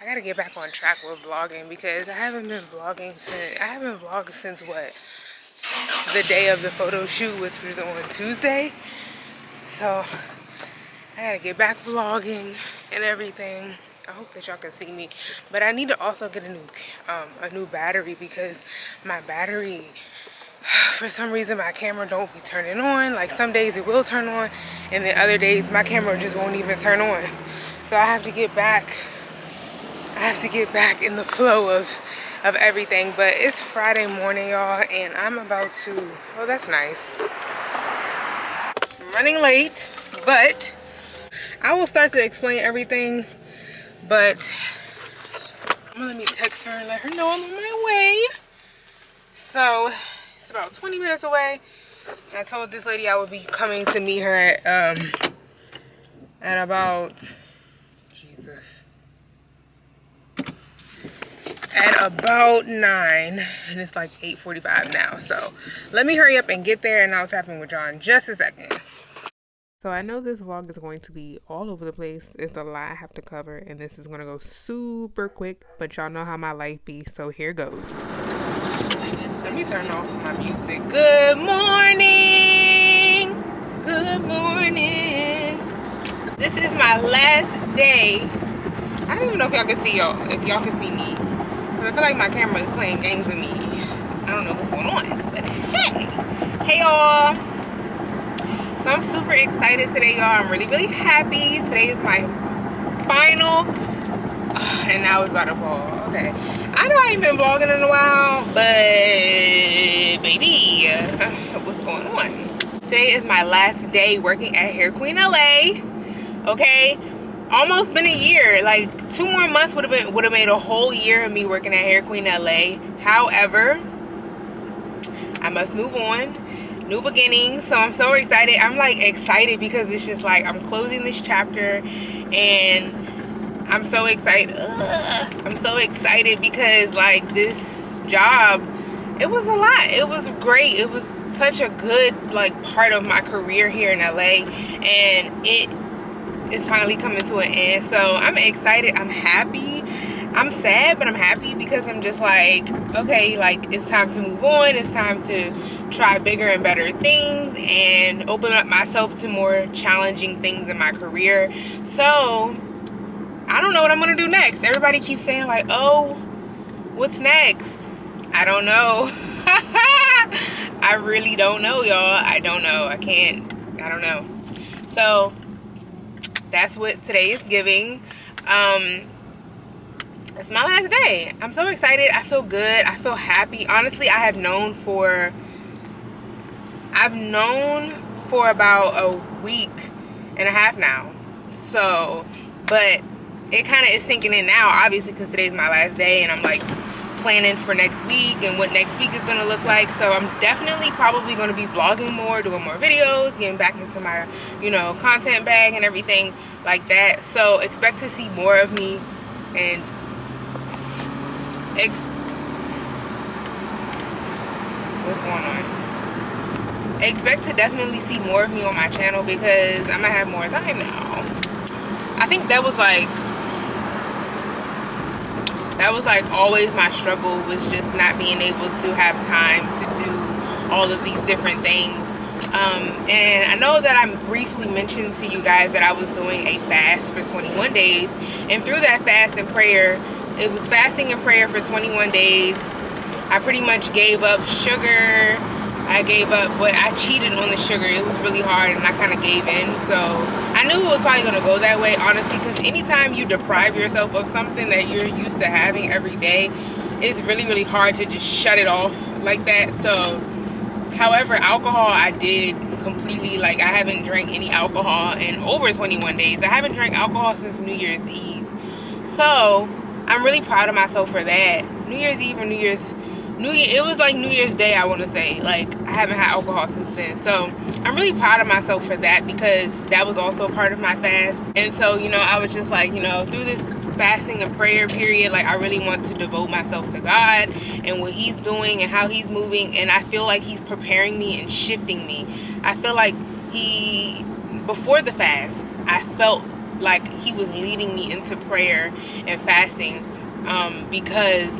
gotta get back on track with vlogging because I haven't vlogged since what? The day of the photo shoot, which was on Tuesday. So I gotta get back vlogging and everything. I hope that y'all can see me, but I need to also get a new battery because my battery, for some reason, my camera don't be turning on. Like some days it will turn on, and then other days my camera just won't even turn on. So I have to get back. In the flow of everything. But it's Friday morning, y'all, and I'm about to. Oh, that's nice. I'm running late, but I will start to explain everything. But let me text her and let her know I'm on my way. So it's about 20 minutes away. I told this lady I would be coming to meet her at about at about 9, and it's like 8:45 now. So let me hurry up and get there, and I'll tap in with y'all in just a second. So I know this vlog is going to be all over the place. It's a lot I have to cover, and this is going to go super quick, but y'all know how my life be, so here goes. Let me turn off my music. Good morning! Good morning! This is my last day. I don't even know if y'all can see if y'all can see me. Because I feel like my camera is playing games with me. I don't know what's going on, but hey y'all. So I'm super excited today, y'all. I'm really, really happy. Today is my final, and now it's about to fall. Okay. I know I ain't been vlogging in a while, but baby, what's going on? Today is my last day working at Hair Queen LA. Okay. Almost been a year. Like 2 more months would have made a whole year of me working at Hair Queen LA. However, I must move on. New beginnings. So I'm so excited. I'm like excited because it's just like I'm closing this chapter, and I'm so excited. I'm so excited because like this job, it was a lot. It was great. It was such a good like part of my career here in LA, and it's finally coming to an end. So I'm excited. I'm happy. I'm sad, but I'm happy because I'm just like, okay, like it's time to move on. It's time to try bigger and better things and open up myself to more challenging things in my career. So I don't know what I'm gonna do next. Everybody keeps saying like, oh, what's next? I don't know. I really don't know, y'all. I don't know. I don't know. So that's what today is giving. It's my last day. I'm so excited. I feel good. I feel happy. Honestly, I've known for about a week and a half now. So, but it kind of is sinking in now, obviously, because today's my last day, and I'm like planning for next week and what next week is going to look like. So I'm definitely probably going to be vlogging more, doing more videos, getting back into my, content bag and everything like that. So expect to see more of me, and what's going on? Expect to definitely see more of me on my channel because I'm gonna have more time now. I think that was like always my struggle, was just not being able to have time to do all of these different things. And I know that I briefly mentioned to you guys that I was doing a fast for 21 days, and through that fast and prayer, it was fasting and prayer for 21 days. I pretty much gave up sugar. I cheated on the sugar. It was really hard, and I kind of gave in. So I knew it was probably going to go that way, honestly, because anytime you deprive yourself of something that you're used to having every day, it's really, really hard to just shut it off like that. So, however, alcohol, I did completely, like, I haven't drank any alcohol in over 21 days. I haven't drank alcohol since New Year's Eve. So I'm really proud of myself for that. New Year's Eve or it was like New Year's Day, I want to say. Like, I haven't had alcohol since then. So I'm really proud of myself for that, because that was also part of my fast. And so, I was just like, through this fasting and prayer period, like, I really want to devote myself to God and what he's doing and how he's moving. And I feel like he's preparing me and shifting me. I feel like before the fast, I felt like he was leading me into prayer and fasting, because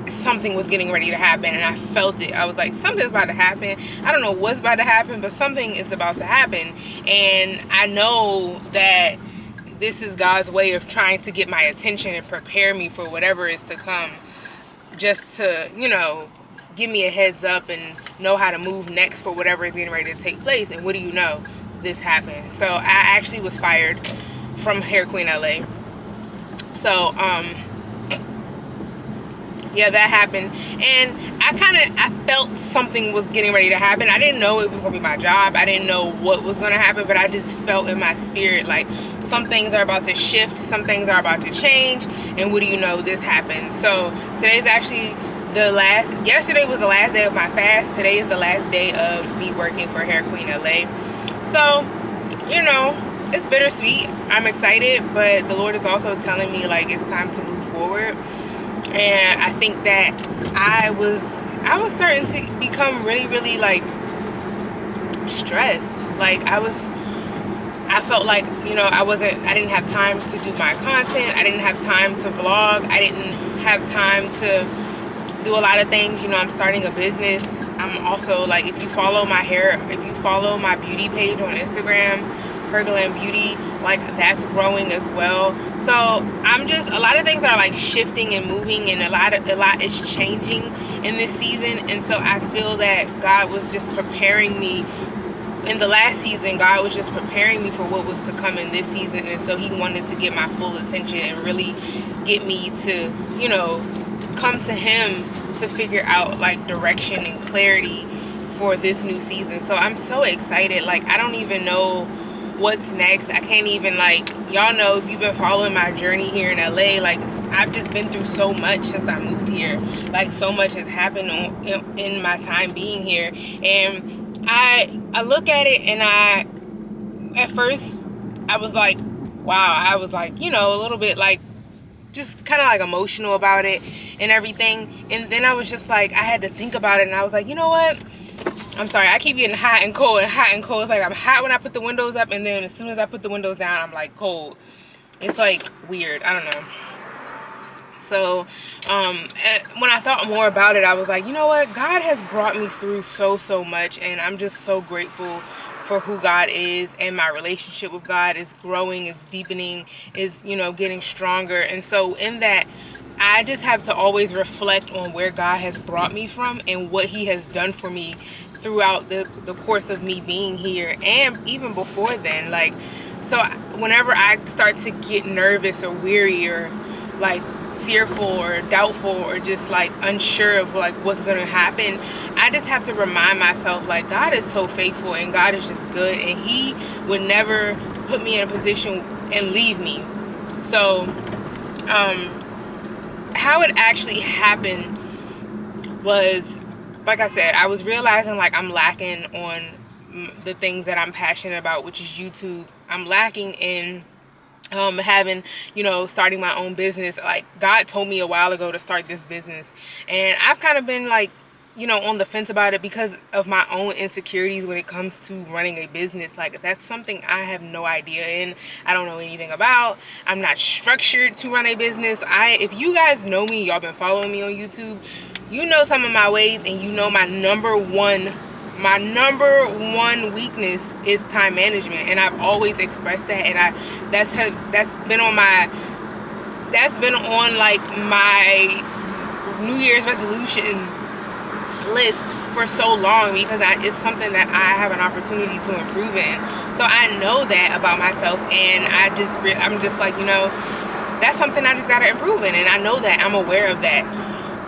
something was getting ready to happen, and I felt it. I was like, something's about to happen. I don't know what's about to happen, but something is about to happen. And I know that this is God's way of trying to get my attention and prepare me for whatever is to come, just to, you know, give me a heads up and know how to move next for whatever is getting ready to take place. And what do you know? This happened. So I actually was fired from Hair Queen LA. So yeah, that happened, and I felt something was getting ready to happen. I didn't know it was gonna be my job. I didn't know what was gonna happen, but I just felt in my spirit like some things are about to shift, some things are about to change, and what do you know, this happened. So today's actually yesterday was the last day of my fast. Today is the last day of me working for Hair Queen LA. So, you know, it's bittersweet. I'm excited, but the Lord is also telling me like it's time to move forward. And I think that I was starting to become really like stressed. Like I felt like, you know, I didn't have time to do my content. I didn't have time to vlog. I didn't have time to do a lot of things. You know, I'm starting a business. I'm also like, if you follow my beauty page on Instagram, Her Glam Beauty, like that's growing as well. So a lot of things are like shifting and moving, and a lot is changing in this season. And so I feel that God was just preparing me in the last season. God was just preparing me for what was to come in this season. And so he wanted to get my full attention and really get me to, you know, come to him to figure out like direction and clarity for this new season. So I'm so excited. Like, I don't even know what's next. I can't even, like, y'all know if you've been following my journey here in LA, like I've just been through so much since I moved here. Like, so much has happened in my time being here. And I look at it, and at first I was like, wow, I was like, you know, a little bit like just kind of like emotional about it and everything. And then I was just like, I had to think about it, and I was like, you know what, I'm sorry, I keep getting hot and cold. It's like I'm hot when I put the windows up, and then as soon as I put the windows down, I'm like cold. It's like weird, I don't know. So when I thought more about it, I was like, you know what, God has brought me through so much, and I'm just so grateful for who God is, and my relationship with God is growing, is deepening, is, you know, getting stronger. And so in that, I just have to always reflect on where God has brought me from and what he has done for me throughout the course of me being here, and even before then. Like, so whenever I start to get nervous or weary or like fearful or doubtful or just like unsure of like what's gonna happen, I just have to remind myself, like, God is so faithful, and God is just good, and he would never put me in a position and leave me. So how it actually happened was, like I said, I was realizing like I'm lacking on the things that I'm passionate about, which is YouTube. I'm lacking in having, you know, starting my own business. Like, God told me a while ago to start this business, and I've kind of been like, you know, on the fence about it because of my own insecurities when it comes to running a business. Like, that's something I have no idea in. I don't know anything about. I'm not structured to run a business. If you guys know me, y'all been following me on YouTube, you know some of my ways, and you know my number one weakness is time management. And I've always expressed that, and that's been on like my New Year's resolution list for so long, because it's something that I have an opportunity to improve in. So I know that about myself, and I'm just like, you know, that's something I just gotta improve in, and I know that, I'm aware of that.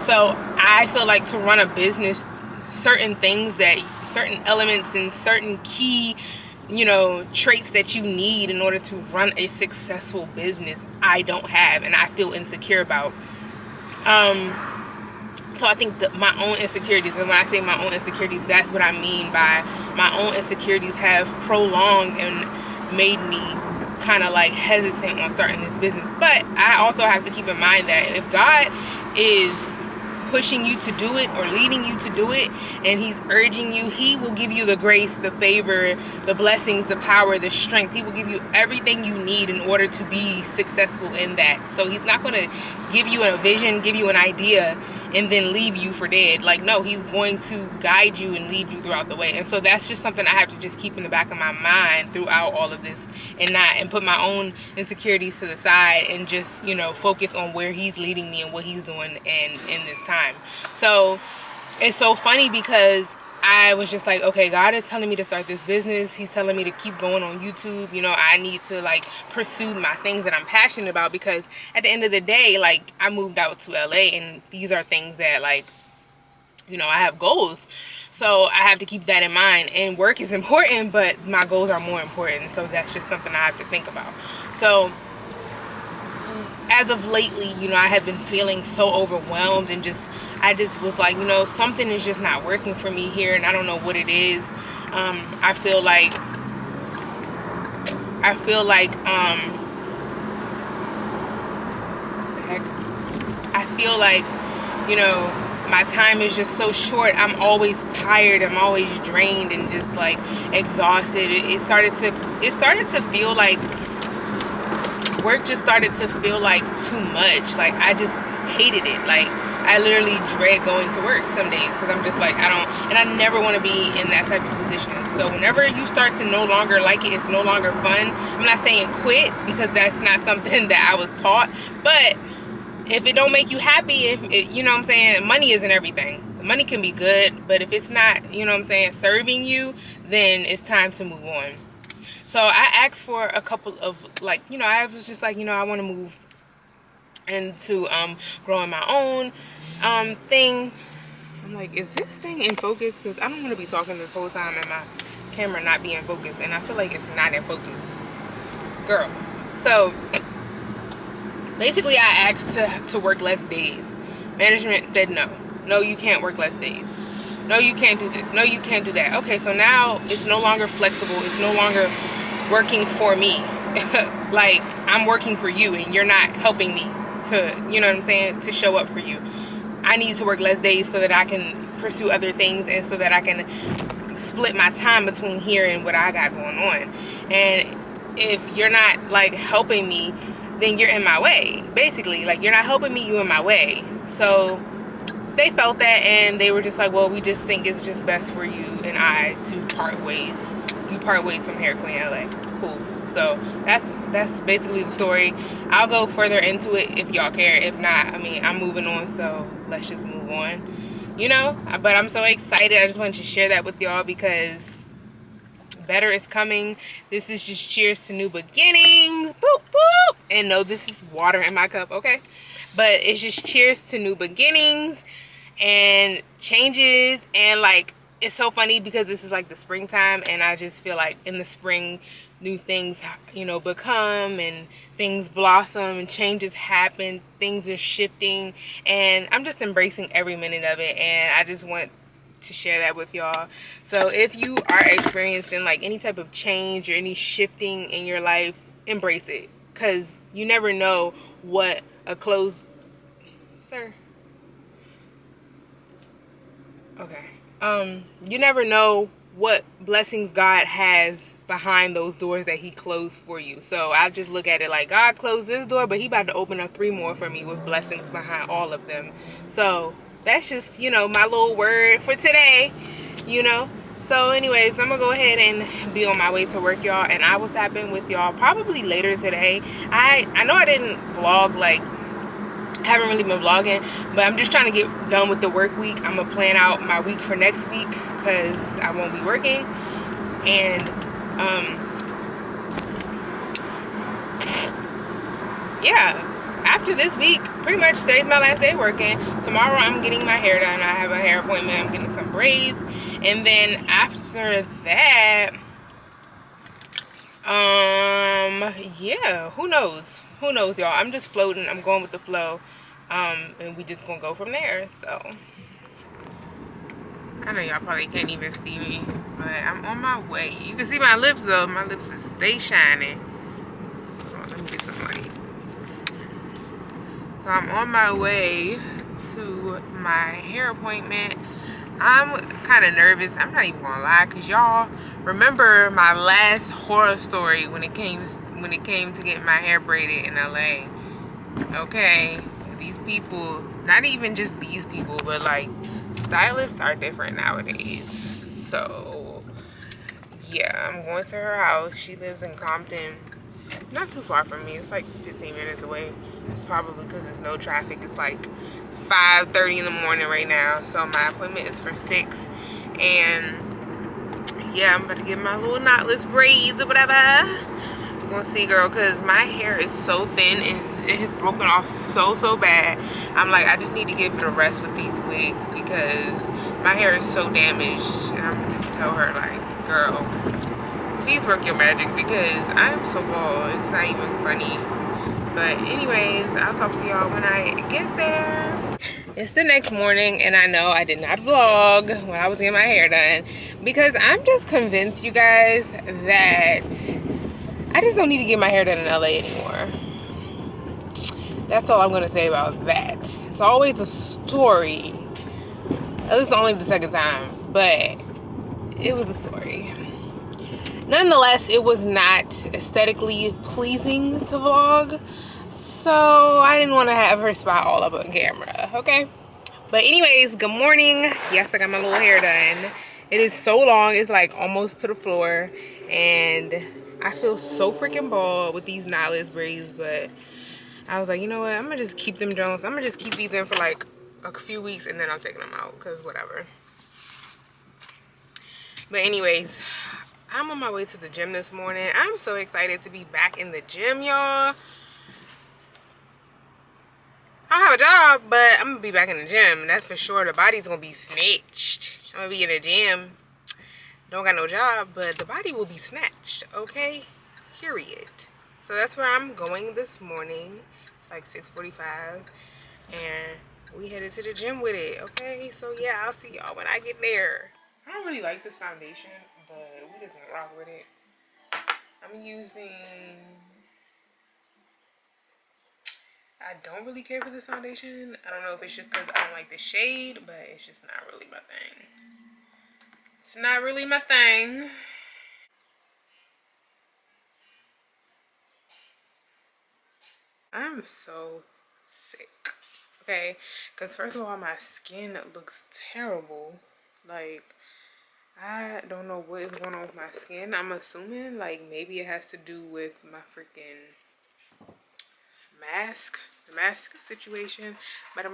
So I feel like to run a business, certain elements and certain key, you know, traits that you need in order to run a successful business, I don't have, and I feel insecure about. So I think that my own insecurities, and when I say my own insecurities, that's what I mean by my own insecurities have prolonged and made me kind of like hesitant on starting this business. But I also have to keep in mind that if God is pushing you to do it or leading you to do it, and he's urging you, he will give you the grace, the favor, the blessings, the power, the strength. He will give you everything you need in order to be successful in that. So he's not going to give you a vision, give you an idea, and then leave you for dead. Like, no, he's going to guide you and lead you throughout the way. And so that's just something I have to just keep in the back of my mind throughout all of this, and put my own insecurities to the side and just, you know, focus on where he's leading me and what he's doing in this time. So it's so funny because I was just like, okay, God is telling me to start this business. He's telling me to keep going on YouTube. You know, I need to like pursue my things that I'm passionate about, because at the end of the day, like, I moved out to LA, and these are things that, like, you know, I have goals. So I have to keep that in mind. And work is important, but my goals are more important. So that's just something I have to think about. So as of lately, you know, I have been feeling so overwhelmed, and I just was like, you know, something is just not working for me here, and I don't know what it is. I feel like you know, my time is just so short. I'm always tired, I'm always drained and just like exhausted. It started to feel like work just started to feel like too much. Like, I just hated it. Like, I literally dread going to work some days, because I'm just like, I never want to be in that type of position. So whenever you start to no longer like it, it's no longer fun. I'm not saying quit, because that's not something that I was taught, but if it don't make you happy, you know what I'm saying, money isn't everything. Money can be good, but if it's not, you know what I'm saying, serving you, then it's time to move on. So I asked for a couple of, like, you know, I was just like, you know, I want to move into growing my own thing. I'm like, is this thing in focus? Because I don't want to be talking this whole time and my camera not be in focus, and I feel like it's not in focus, girl. So basically I asked to work less days. Management said no, you can't work less days. No, you can't do this. No, you can't do that. Okay, so now it's no longer flexible. It's no longer working for me. Like, I'm working for you, and you're not helping me to, you know what I'm saying, to show up for you. I need to work less days so that I can pursue other things, and so that I can split my time between here and what I got going on. And if you're not like helping me, then you're in my way. Basically, like, you're not helping me, you're in my way. So they felt that, and they were just like, well, we just think it's just best for you and I to part ways. You part ways from Hair Queen LA. Cool. So that's basically the story. I'll go further into it if y'all care. If not, I mean, I'm moving on, so let's just move on, you know. But I'm so excited. I just wanted to share that with y'all, because better is coming. This is just cheers to new beginnings. Boop boop. And no, this is water in my cup, okay? But it's just cheers to new beginnings and changes. And like, it's so funny because this is like the springtime, and I just feel like in the spring new things, you know, become, and things blossom, and changes happen, things are shifting, and I'm just embracing every minute of it. And I just want to share that with y'all. So if you are experiencing like any type of change or any shifting in your life, embrace it, because you never know what a closed, sir, okay, you never know what blessings God has behind those doors that he closed for you. So I just look at it like, God closed this door, but he about to open up 3 more for me with blessings behind all of them. So that's just, you know, my little word for today, you know. So anyways, I'm gonna go ahead and be on my way to work, y'all, and I will tap in with y'all probably later today. I know I didn't vlog, like, I haven't really been vlogging, but I'm just trying to get done with the work week. I'm gonna plan out my week for next week, because I won't be working. And yeah, after this week, pretty much today's my last day working. Tomorrow I'm getting my hair done. I have a hair appointment. I'm getting some braids, and then after that, yeah, who knows, y'all. I'm just floating. I'm going with the flow, and we just gonna go from there. So I know y'all probably can't even see me, but I'm on my way. You can see my lips though. My lips stay shining. So let me get some money. So I'm on my way to my hair appointment. I'm kind of nervous. I'm not even gonna lie, cause y'all remember my last horror story when it came to getting my hair braided in LA. Okay, these people, not even just these people, but like stylists are different nowadays. So yeah, I'm going to her house. She lives in Compton, not too far from me. It's like 15 minutes away. It's probably because there's no traffic. It's like 5:30 in the morning right now. So my appointment is for 6. And yeah, I'm about to get my little knotless braids or whatever. We're gonna see, girl, because my hair is so thin and it has broken off so bad. I'm like, I just need to give it a rest with these wigs because my hair is so damaged. And I'm gonna just tell her, like, girl, please work your magic because I am so bald. It's not even funny. But anyways, I'll talk to y'all when I get there. It's the next morning and I know I did not vlog when I was getting my hair done because I'm just convinced, you guys, that I just don't need to get my hair done in LA anymore. That's all I'm gonna say about that. It's always a story. This is only the second time, but it was a story. Nonetheless, it was not aesthetically pleasing to vlog, so I didn't want to have her spot all up on camera, okay? But anyways, good morning. Yes, I got my little hair done. It is so long, it's like almost to the floor, and I feel so freaking bald with these knotless braids, but I was like, you know what, I'm gonna just keep them Jones. I'm gonna just keep these in for like a few weeks and then I'm taking them out, because whatever. But anyways, I'm on my way to the gym this morning. I'm so excited to be back in the gym, y'all. I don't have a job, but I'm gonna be back in the gym. That's for sure. The body's gonna be snatched. I'm gonna be in the gym. Don't got no job, but the body will be snatched, okay? Period. So that's where I'm going this morning. It's like 6:45, and we headed to the gym with it, okay? So yeah, I'll see y'all when I get there. I don't really like this foundation, but we just gonna rock with it. I'm using, I don't really care for this foundation. I don't know if it's just because I don't like the shade, but it's just not really my thing. It's not really my thing. I'm so sick, okay? Because first of all, my skin looks terrible. Like, I don't know what is going on with my skin. I'm assuming, like, maybe it has to do with my freaking the mask situation, but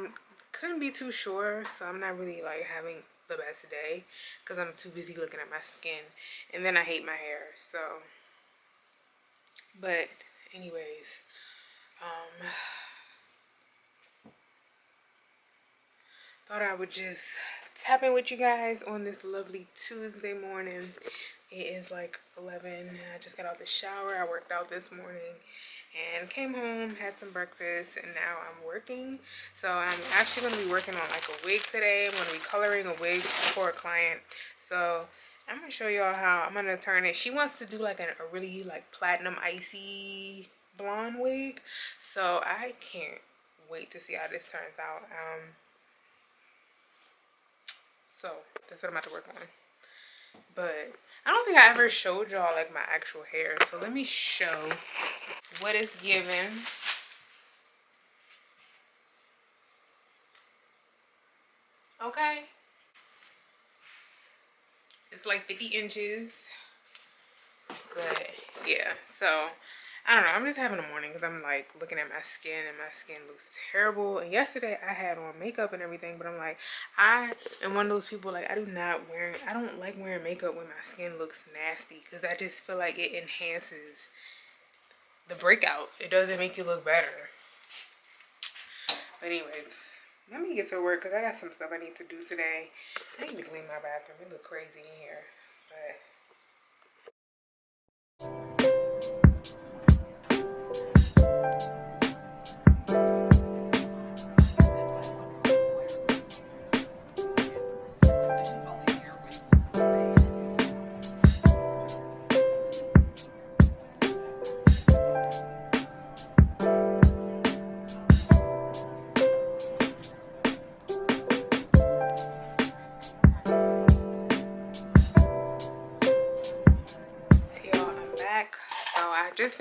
couldn't be too sure, so I'm not really like having the best day because I'm too busy looking at my skin, and then I hate my hair. So, but anyways, thought I would just tap in with you guys on this lovely Tuesday morning. It is like 11. I just got out the shower. I worked out this morning and came home, had some breakfast, and now I'm working. So I'm actually going to be working on like a wig today. I'm going to be coloring a wig for a client. So I'm going to show y'all how I'm going to turn it. She wants to do like a really like platinum icy blonde wig. So I can't wait to see how this turns out. So that's what I'm about to work on. But I don't think I ever showed y'all like my actual hair. So let me show what it's given. Okay. It's like 50 inches. But yeah, so I don't know. I'm just having a morning because I'm like looking at my skin and my skin looks terrible. And yesterday I had on makeup and everything, but I'm like, I am one of those people, like, I don't like wearing makeup when my skin looks nasty because I just feel like it enhances the breakout. It doesn't make you look better. But anyways, let me get to work because I got some stuff I need to do today. I need to clean my bathroom. It look crazy in here. But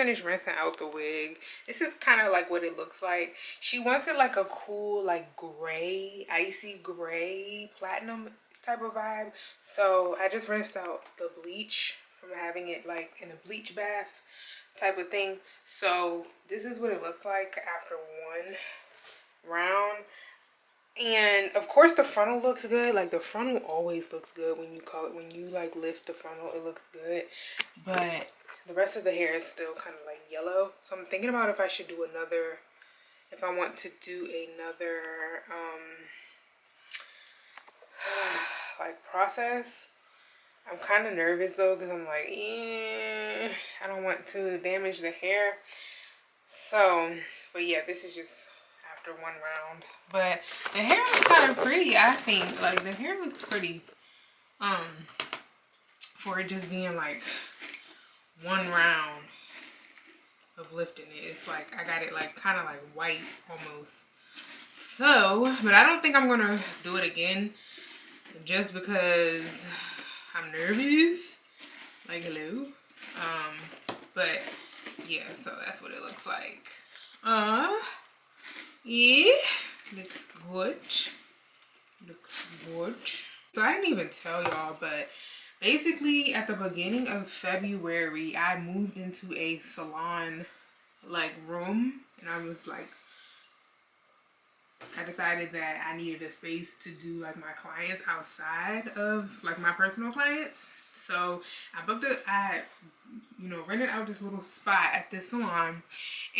finished rinsing out the wig. This is kind of like what it looks like. She wants it like a cool, like gray, icy gray, platinum type of vibe. So I just rinsed out the bleach from having it like in a bleach bath type of thing. So this is what it looks like after one round. And of course the frontal looks good. Like the frontal always looks good when you like lift the frontal, it looks good. But the rest of the hair is still kind of like yellow. So I'm thinking about if I should do another, if I want to do another like process. I'm kind of nervous though, because I'm like, I don't want to damage the hair. So, but yeah, this is just after one round. But the hair looks kind of pretty, I think. Like the hair looks pretty for it just being like one round of lifting it. It's like I got it like kind of like white almost. So, but I don't think I'm gonna do it again just because I'm nervous. Like hello. But yeah, so that's what it looks like. Yeah, looks good. Looks good. So I didn't even tell y'all, but basically at the beginning of February, I moved into a salon like room, and I was like, I decided that I needed a space to do like my clients outside of like my personal clients. So I booked it, rented out this little spot at this salon,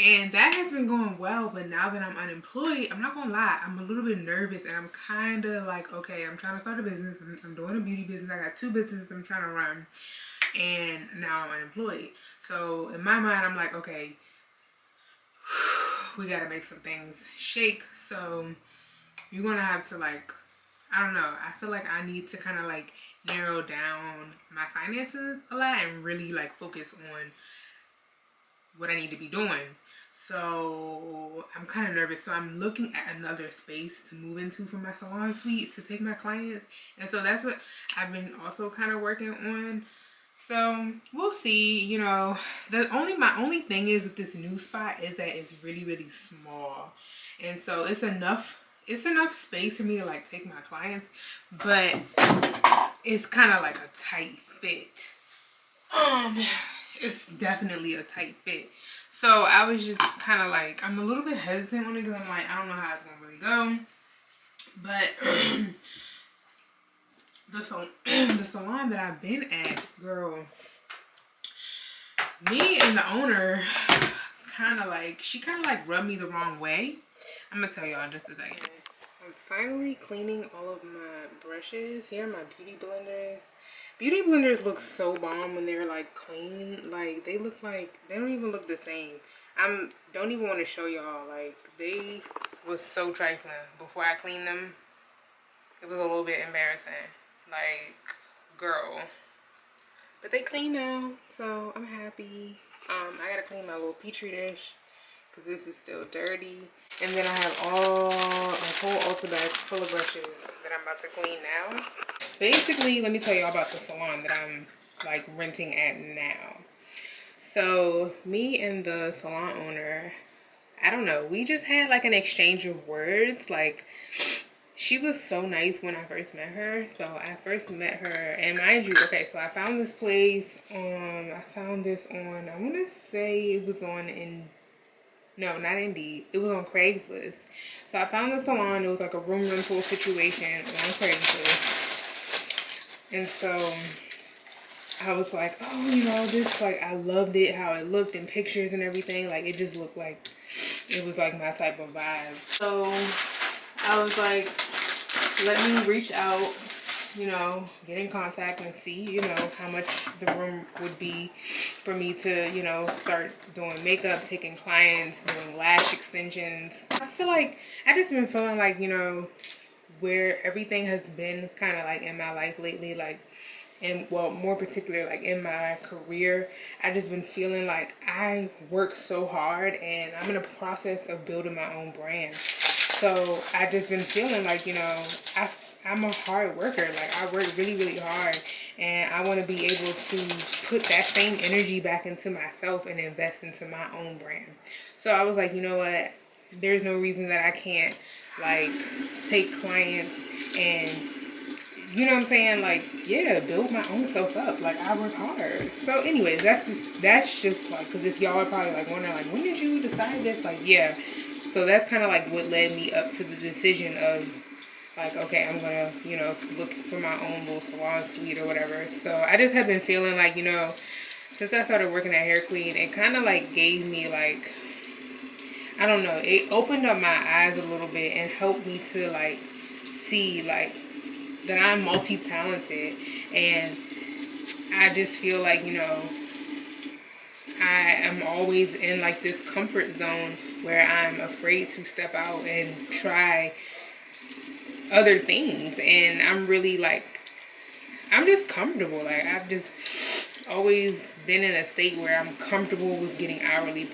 and that has been going well. But now that I'm unemployed, I'm not gonna lie, I'm a little bit nervous, and I'm kind of like, okay, I'm trying to start a business. I'm doing a beauty business. I got 2 businesses I'm trying to run, and now I'm unemployed. So in my mind, I'm like, okay, we gotta make some things shake. So you're gonna have to like, I don't know, I feel like I need to kind of like narrow down my finances a lot and really like focus on what I need to be doing. So I'm kind of nervous. So I'm looking at another space to move into for my salon suite to take my clients. And so that's what I've been also kind of working on. So we'll see. You know, my only thing is with this new spot is that it's really, really small. And so it's enough space for me to like take my clients, but it's kind of like a tight fit. It's definitely a tight fit. So I was just kind of like, I'm a little bit hesitant on it because I'm like, I don't know how it's gonna really go. But the salon that I've been at, girl, me and the owner she kind of like rubbed me the wrong way. I'm gonna tell y'all in just a second. I'm finally cleaning all of my brushes. Here are my beauty blenders. Beauty blenders look so bomb when they're like clean. Like they look like, they don't even look the same. Don't even want to show y'all. Like they was so trifling before I cleaned them. It was a little bit embarrassing. Like, girl. But they clean now, so I'm happy. I gotta clean my little petri dish because this is still dirty. And then I have a whole Ulta bag full of brushes that I'm about to clean now. Basically, let me tell you all about the salon that I'm like renting at now. So me and the salon owner, I don't know, we just had like an exchange of words. Like she was so nice when I first met her. So I first met her, and mind you, okay, so I found this place on, I want to say it was on no, not Indeed. It was on Craigslist. So I found the salon. It was like a room rental situation on Craigslist. And so I was like, oh, you know, this, like, I loved it, how it looked in pictures and everything. Like, it just looked like it was like my type of vibe. So I was like, let me reach out, you know, get in contact and see, you know, how much the room would be for me to, you know, start doing makeup, taking clients, doing lash extensions. I feel like, I just been feeling like, you know, where everything has been kind of like in my life lately, like, and well, more particular, like in my career, I just been feeling like I work so hard and I'm in a process of building my own brand. So I just been feeling like, you know, I'm a hard worker. Like I work really, really hard, and I want to be able to put that same energy back into myself and invest into my own brand. So I was like, you know what, there's no reason that I can't like take clients and, you know what I'm saying, like, yeah, build my own self up. Like, I work hard. So anyways, that's just like, because if y'all are probably like wondering like, when did you decide this? Like, yeah, so that's kind of like what led me up to the decision of like, okay, I'm gonna, you know, look for my own little salon suite or whatever. So I just have been feeling like, you know, since I started working at Hair Queen, it kind of like gave me like, I don't know, it opened up my eyes a little bit and helped me to like see like that I'm multi-talented. And I just feel like, you know, I am always in like this comfort zone where I'm afraid to step out and try other things. And I'm really like, I'm just comfortable. Like, I've just always been in a state where I'm comfortable with getting hourly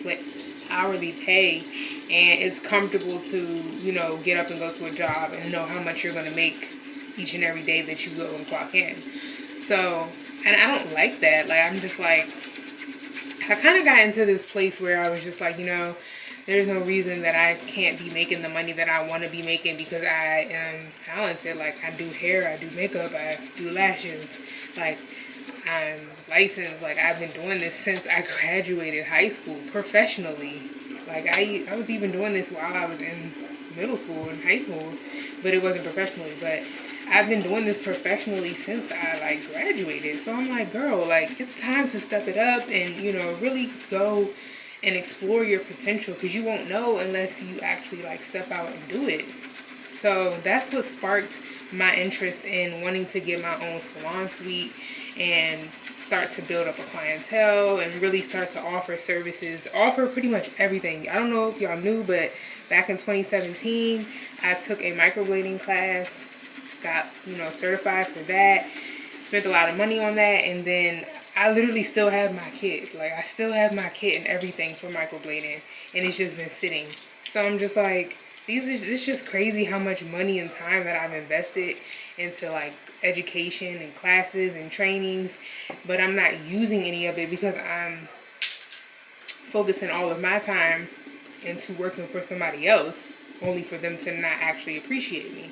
pay, and it's comfortable to, you know, get up and go to a job and know how much you're going to make each and every day that you go and clock in. So, and I don't like that. Like, I'm just like, I kind of got into this place where I was just like, you know, there's no reason that I can't be making the money that I want to be making because I am talented. Like, I do hair, I do makeup, I do lashes. Like, I'm licensed. Like, I've been doing this since I graduated high school professionally. Like, I was even doing this while I was in middle school and high school, but it wasn't professionally. But I've been doing this professionally since I like graduated. So I'm like, girl, like, it's time to step it up and, you know, really go and explore your potential, because you won't know unless you actually like step out and do it. So that's what sparked my interest in wanting to get my own salon suite and start to build up a clientele and really start to offer services, offer pretty much everything. I don't know if y'all knew, but back in 2017, I took a microblading class, got, you know, certified for that, spent a lot of money on that, and then I literally still have my kit. Like, I still have my kit and everything for microblading, and it's just been sitting. So I'm just like, it's just crazy how much money and time that I've invested into like education and classes and trainings, but I'm not using any of it because I'm focusing all of my time into working for somebody else, only for them to not actually appreciate me.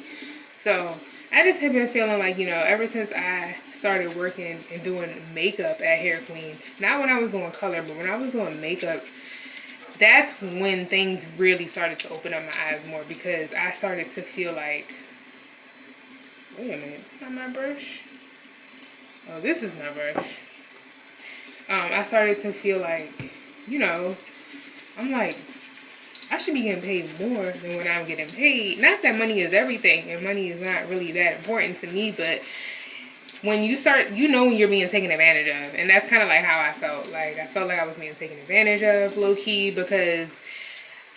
So I just have been feeling like, you know, ever since I started working and doing makeup at Hair Queen, not when I was doing color, but when I was doing makeup, that's when things really started to open up my eyes more, because I started to feel like, wait a minute, it's not my brush. Oh, this is my brush. I started to feel like, you know, I'm like, I should be getting paid more than what I'm getting paid. Not that money is everything, and money is not really that important to me, but when you start, you know when you're being taken advantage of. And that's kind of like how I felt. Like, I felt like I was being taken advantage of, low-key, because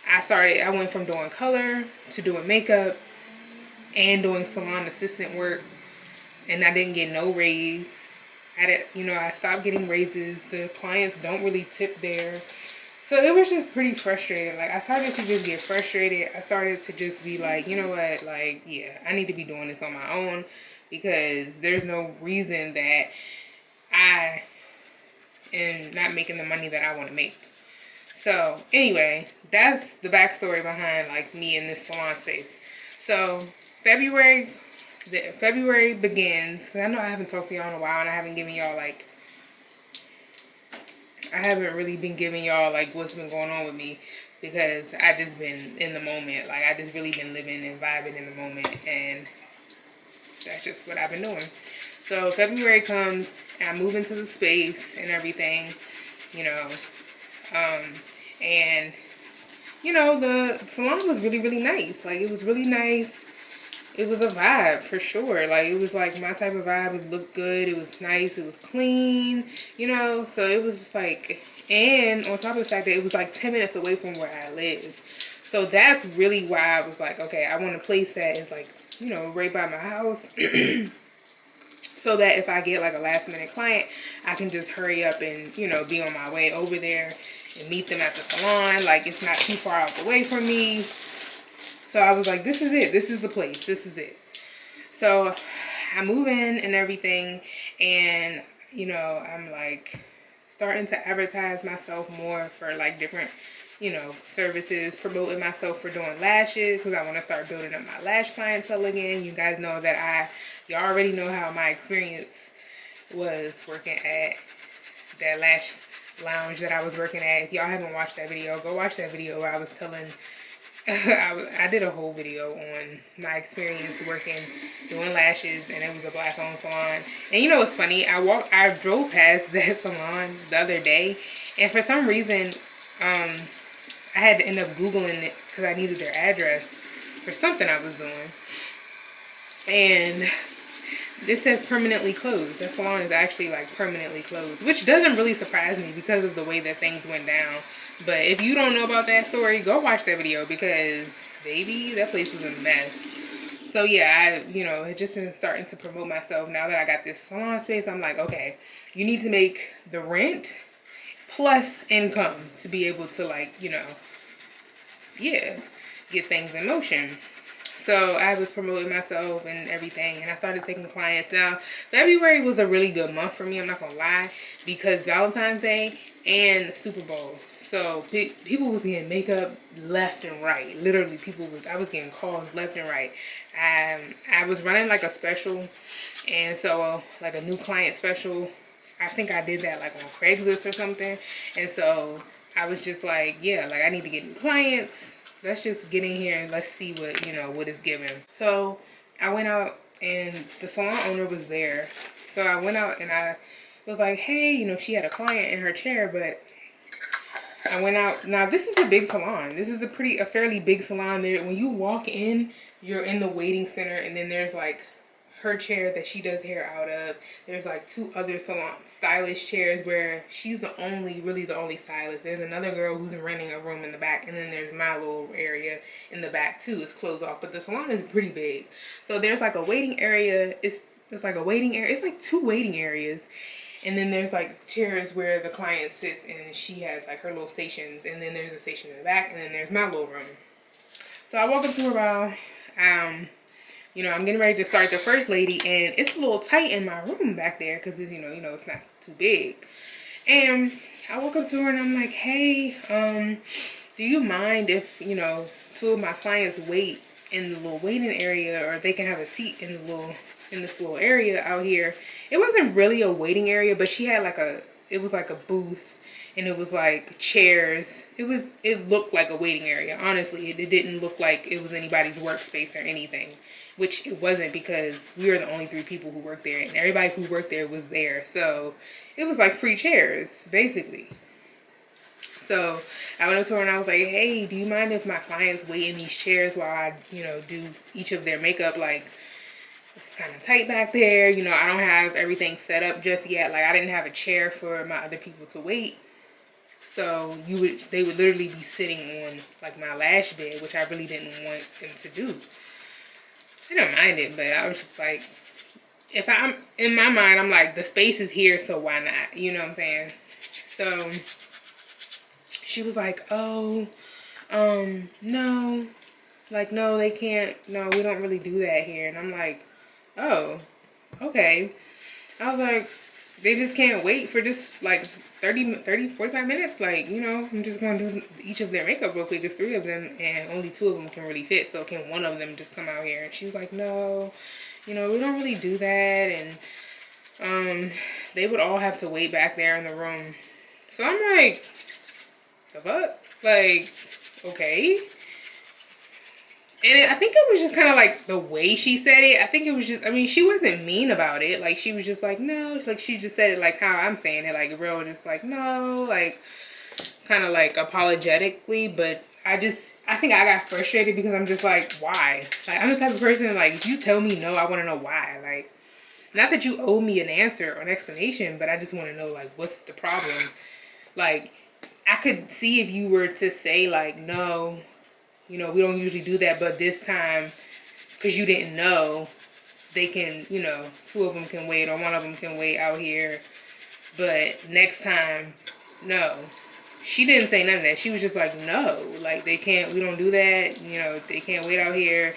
I went from doing color to doing makeup and doing salon assistant work, and I didn't get no raise. I stopped getting raises. The clients don't really tip there. So it was just pretty frustrating. Like, I started to just get frustrated. I started to just be like, you know what? Like, yeah, I need to be doing this on my own, because there's no reason that I am not making the money that I want to make. So anyway, that's the backstory behind like me in this salon space. So February begins, because I know I haven't talked to y'all in a while, and I haven't really been giving y'all like what's been going on with me, because I just been in the moment. Like, I just really been living and vibing in the moment, and that's just what I've been doing. So February comes, and I move into the space and everything, you know, and you know, the salon was really, really nice. Like, it was really nice. It was a vibe for sure. Like, it was like my type of vibe. It looked good. It was nice. It was clean, you know. So it was just like, and on top of the fact that it was like 10 minutes away from where I live. So that's really why I was like, okay, I want a place that is like, you know, right by my house. So that if I get like a last minute client, I can just hurry up and, you know, be on my way over there and meet them at the salon. Like, it's not too far out the way from me. So I was like, this is it. This is the place. This is it. So I move in and everything, and you know, I'm like starting to advertise myself more for like different, you know, services, promoting myself for doing lashes because I want to start building up my lash clientele again. You guys know that y'all already know how my experience was working at that lash lounge that I was working at. If y'all haven't watched that video, go watch that video where I was telling I did a whole video on my experience working, doing lashes, and it was a black-owned salon. And you know what's funny? I drove past that salon the other day, and for some reason, I had to end up Googling it because I needed their address for something I was doing. And this says permanently closed. That salon is actually like permanently closed, which doesn't really surprise me because of the way that things went down. But if you don't know about that story, go watch that video because, baby, that place was a mess. So yeah, I, you know, had just been starting to promote myself. Now that I got this salon space, I'm like, okay, you need to make the rent plus income to be able to, like, you know, yeah, get things in motion. So I was promoting myself and everything, and I started taking clients. Now, February was a really good month for me, I'm not gonna lie, because Valentine's Day and Super Bowl. So people was getting makeup left and right. Literally, I was getting calls left and right. I was running like a special, and so like a new client special. I think I did that like on Craigslist or something. And so I was just like, yeah, like I need to get new clients. Let's just get in here and let's see what, you know, what is given. So I went out and the salon owner was there. So I went out and I was like, hey, you know, she had a client in her chair, but I went out. Now this is a big salon. This is a fairly big salon. There, when you walk in, you're in the waiting center, and then there's like her chair that she does hair out of. There's like two other salon stylish chairs where she's really the only stylist. There's another girl who's renting a room in the back, and then there's my little area in the back too. It's closed off, but the salon is pretty big. So there's like a waiting area. It's like a waiting area. It's like two waiting areas. And then there's like chairs where the client sits and she has like her little stations. And then there's a station in the back, and then there's my little room. So I walk up to her about, you know, I'm getting ready to start the first lady, and it's a little tight in my room back there because it's, you know, it's not too big. And I walk up to her and I'm like, hey, do you mind if, you know, two of my clients wait in the little waiting area, or they can have a seat in this little area out here? It wasn't really a waiting area, but she had like it was like a booth, and it was like chairs. It looked like a waiting area. Honestly, it didn't look like it was anybody's workspace or anything, which it wasn't, because we were the only 3 people who worked there, and everybody who worked there was there. So it was like free chairs, basically. So I went up to her and I was like, hey, do you mind if my clients wait in these chairs while I, you know, do each of their makeup? Like, it's kind of tight back there. You know, I don't have everything set up just yet. Like, I didn't have a chair for my other people to wait. So they would literally be sitting on like my lash bed, which I really didn't want them to do. I didn't mind it, but I was just like, if I'm in my mind, I'm like, the space is here, so why not? You know what I'm saying? So she was like, oh, no, like, no, they can't. No, we don't really do that here. And I'm like, oh, okay. I was like, they just can't wait for just like 45 minutes. Like, you know, I'm just going to do each of their makeup real quick. It's 3 of them, and only 2 of them can really fit. So can one of them just come out here? And she was like, no, you know, we don't really do that. And they would all have to wait back there in the room. So I'm like, the fuck? Like, okay. And I think it was just kind of like the way she said it. I think it was just, I mean, she wasn't mean about it. Like, she was just like, no. Like, she just said it like how I'm saying it. Like, real just like, no. Like, kind of like apologetically. But I think I got frustrated because I'm just like, why? Like, I'm the type of person, like, if you tell me no, I want to know why. Like, not that you owe me an answer or an explanation, but I just want to know, like, what's the problem? Like, I could see if you were to say, like, no, you know, we don't usually do that, but this time, because you didn't know, they can, you know, 2 of them can wait, or 1 of them can wait out here. But next time, no. She didn't say none of that. She was just like, no, like, they can't, we don't do that, you know, they can't wait out here.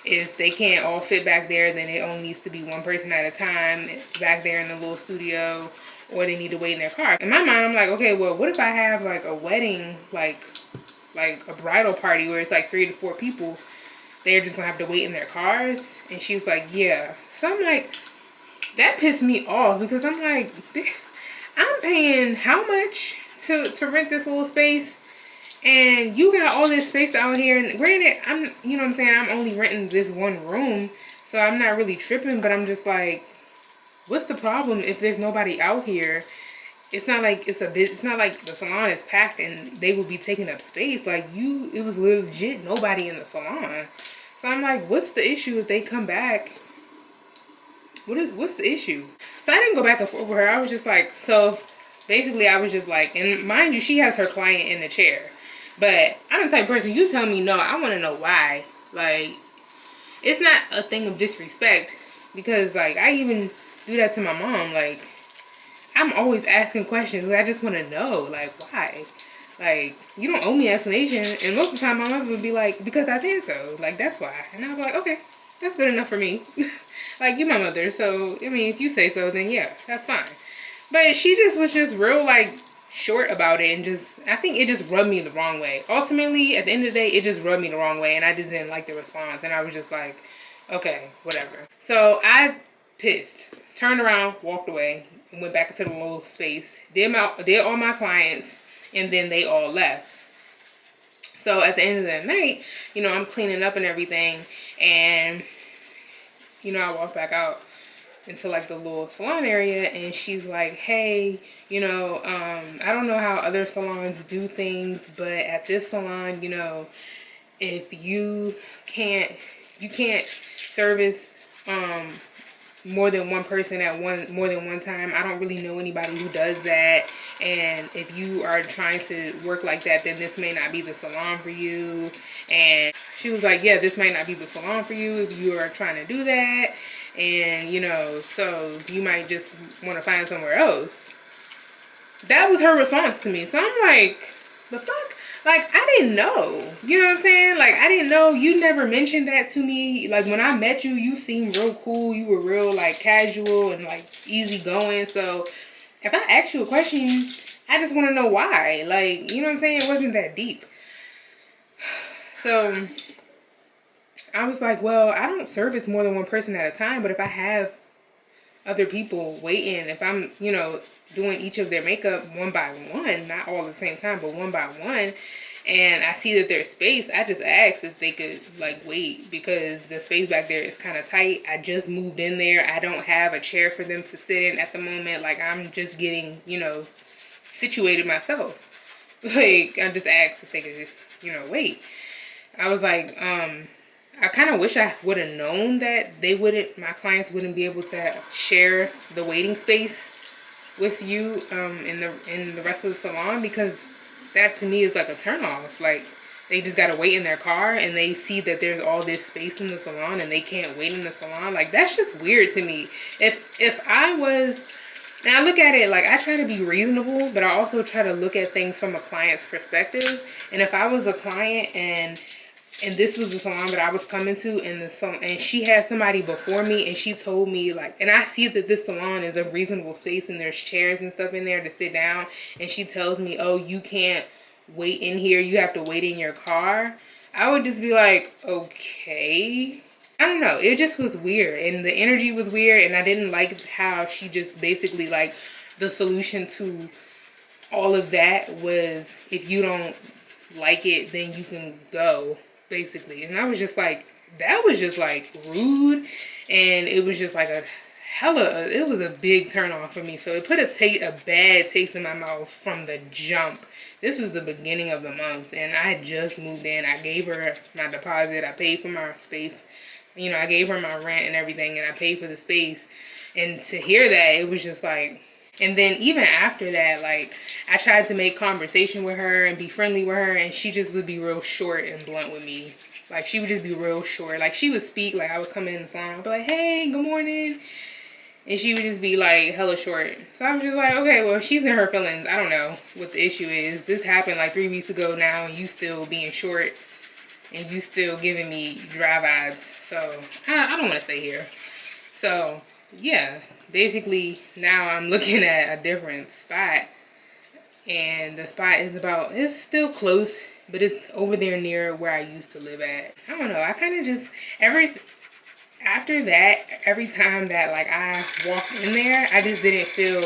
If they can't all fit back there, then it only needs to be one person at a time back there in the little studio, or they need to wait in their car. In my mind, I'm like, okay, well, what if I have like a wedding, like a bridal party where it's like 3 to 4 people? They're just gonna have to wait in their cars. And she was like, yeah. So I'm like, that pissed me off, because I'm like, I'm paying how much to rent this little space, and you got all this space out here. And granted, you know what I'm saying, I'm only renting this one room, so I'm not really tripping, but I'm just like, what's the problem if there's nobody out here? It's not like it's not like the salon is packed and they will be taking up space. Like, it was legit nobody in the salon. So I'm like, what's the issue if they come back? What's the issue? So I didn't go back and forth with her. I was just like, so basically I was just like, and mind you, she has her client in the chair. But I'm the type of person, you tell me no, I want to know why. Like, it's not a thing of disrespect, because like, I even do that to my mom. Like, I'm always asking questions. I just want to know, like, why? Like, you don't owe me an explanation. And most of the time, my mother would be like, because I said so. Like, that's why. And I'd be like, okay, that's good enough for me. Like, you're my mother. So, I mean, if you say so, then yeah, that's fine. But she just was just real, like, short about it. And just, I think it just rubbed me the wrong way. Ultimately, at the end of the day, it just rubbed me the wrong way. And I just didn't like the response. And I was just like, okay, whatever. So, I pissed. Turned around, walked away. Went back into the little space, did all my clients, and then they all left. So at the end of the night, you know, I'm cleaning up and everything, and you know, I walk back out into like the little salon area, and she's like, hey, you know, I don't know how other salons do things, but at this salon, you know, if you can't service more than one person at more than one time. I don't really know anybody who does that. And if you are trying to work like that, then this may not be the salon for you. And she was like, yeah, this might not be the salon for you if you are trying to do that. And, you know, so you might just want to find somewhere else. That was her response to me. So I'm like, the fuck? Like, I didn't know. You know what I'm saying? Like, I didn't know. You never mentioned that to me. Like, when I met you, you seemed real cool. You were real, like, casual and, like, easygoing. So, if I ask you a question, I just want to know why. Like, you know what I'm saying? It wasn't that deep. So, I was like, well, I don't service more than one person at a time. But if I have other people waiting, if I'm, you know, doing each of their makeup one by one, not all at the same time, but one by one, and I see that there's space, I just asked if they could like wait, because the space back there is kind of tight. I just moved in there. I don't have a chair for them to sit in at the moment. Like, I'm just getting, you know, situated myself. Like, I just asked if they could just, you know, wait. I was like, I kind of wish I would have known that my clients wouldn't be able to share the waiting space with you in the rest of the salon, because that to me is like a turnoff. Like, they just gotta wait in their car and they see that there's all this space in the salon and they can't wait in the salon. Like, that's just weird to me. If I was, and I look at it like, I try to be reasonable, but I also try to look at things from a client's perspective. And if I was a client and this was the salon that I was coming to, and she had somebody before me, and she told me, like, and I see that this salon is a reasonable space and there's chairs and stuff in there to sit down, and she tells me, oh, you can't wait in here, you have to wait in your car, I would just be like, okay. I don't know, it just was weird, and the energy was weird, and I didn't like how she just basically, like, the solution to all of that was, if you don't like it, then you can go, basically. And I was just like, that was just like rude, and it was just like it was a big turn off for me. So it put a bad taste in my mouth from the jump. This was the beginning of the month, and I had just moved in. I gave her my deposit, I paid for my space, you know, I gave her my rent and everything, and I paid for the space. And to hear that, it was just like, and then even after that, like, I tried to make conversation with her and be friendly with her, and she just would be real short and blunt with me. Like, she would just be real short. Like, she would speak, like, I would come in the salon, I'd be like, hey, good morning. And she would just be, like, hella short. So I was just like, okay, well, she's in her feelings. I don't know what the issue is. This happened, like, 3 weeks ago now, and you still being short. and you still giving me dry vibes. So I don't want to stay here. So yeah, basically now I'm looking at a different spot, and the spot is it's still close, but it's over there near where I used to live at. I don't know, I kind of just, after that, every time that like I walked in there, I just didn't feel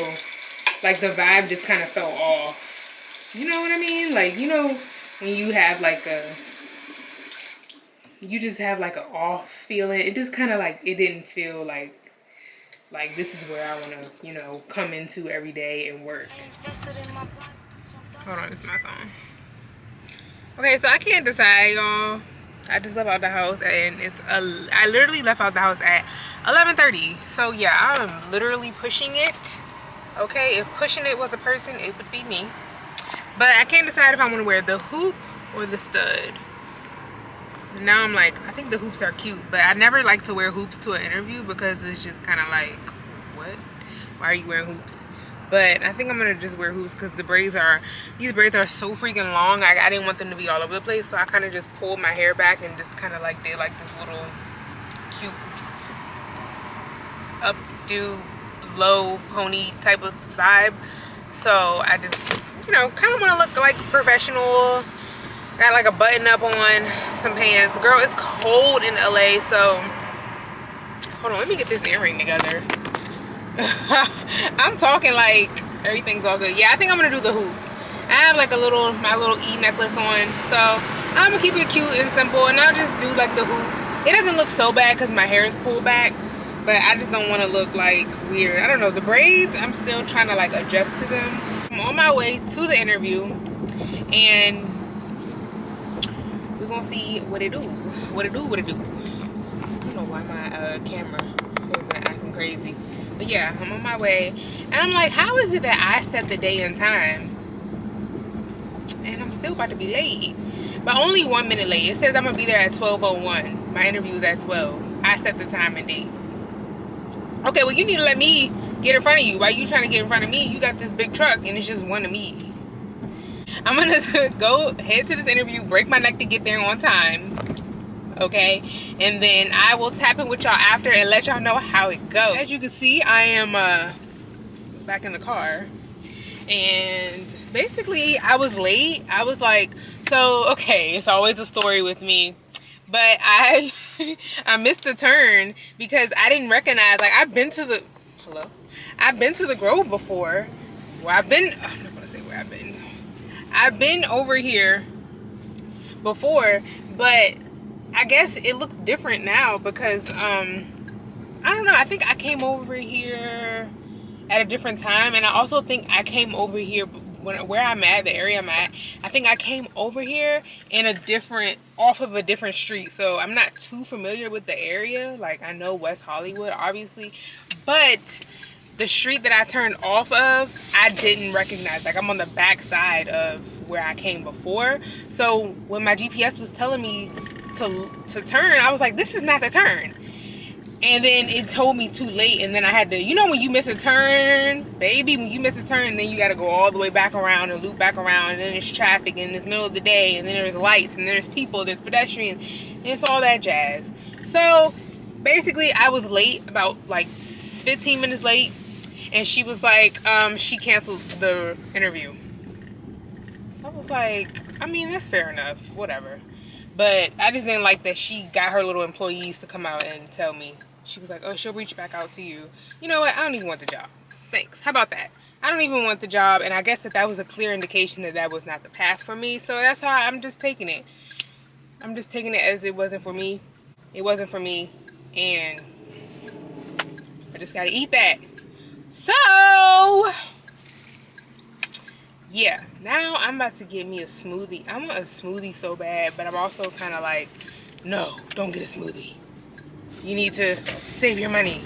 like the vibe just kind of fell off. You know what I mean? Like, you know, when you have like you just have like an off feeling. It just kind of like, it didn't feel like this is where I want to, you know, come into every day and work. Hold on, this is my phone. Okay, so I can't decide, y'all. I just left out the house, and I literally left out the house at 11:30. So yeah, I'm literally pushing it. Okay, if pushing it was a person, it would be me. But I can't decide if I want to wear the hoop or the stud. Now I'm like, I think the hoops are cute, but I never like to wear hoops to an interview because it's just kind of like, what? Why are you wearing hoops? But I think I'm gonna just wear hoops because these braids are so freaking long. I didn't want them to be all over the place, so I kind of just pulled my hair back and just kind of like did like this little cute updo low pony type of vibe. So I just, you know, kind of want to look like professional. Got like a button up on, some pants. Girl, it's cold in LA, so hold on, let me get this earring together. I'm talking like everything's all good. Yeah, I think I'm gonna do the hoop. I have like my little E necklace on, so I'm gonna keep it cute and simple, and I'll just do like the hoop. It doesn't look so bad because my hair is pulled back, but I just don't want to look like weird. I don't know, the braids, I'm still trying to like adjust to them. I'm on my way to the interview, and we're gonna see what it do. I don't know why my camera has been acting crazy. But yeah, I'm on my way. And I'm like, how is it that I set the day and time and I'm still about to be late? But only 1 minute late. It says I'm gonna be there at 12:01. My interview is at 12. I set the time and date. Okay, well, you need to let me get in front of you. Why you trying to get in front of me? You got this big truck and it's just one of me. I'm gonna go head to this interview, break my neck to get there on time. Okay, and then I will tap in with y'all after and let y'all know how it goes. As you can see, I am back in the car, and basically I was late. I was like, so okay, it's always a story with me, but I missed the turn because I didn't recognize, like, I've been to the Grove before. I'm not gonna say where I've been over here before, but I guess it looks different now because I don't know, I think I came over here at a different time, and I also think I came over here where I'm at, the area I'm at. I think I came over here off of a different street, so I'm not too familiar with the area. Like, I know West Hollywood obviously, but the street that I turned off of, I didn't recognize. Like, I'm on the back side of where I came before, so when my GPS was telling me to turn, I was like, this is not the turn. And then it told me too late, and then I had to, you know, when you miss a turn, baby, when you miss a turn, then you got to go all the way back around and loop back around, and then there's traffic, and it's middle of the day, and then there's lights, and there's people, there's pedestrians, and it's all that jazz. So basically I was late, about like 15 minutes late, and she was like, she canceled the interview. So I was like, I mean, that's fair enough, whatever. But I just didn't like that she got her little employees to come out and tell me. She was like, oh, she'll reach back out to you. You know what? I don't even want the job. Thanks. How about that? I don't even want the job. And I guess that was a clear indication that was not the path for me. So that's how I'm just taking it. I'm just taking it as it wasn't for me. It wasn't for me. And I just got to eat that. So yeah, now I'm about to get me a smoothie. I want a smoothie so bad, but I'm also kind of like, no, don't get a smoothie. You need to save your money.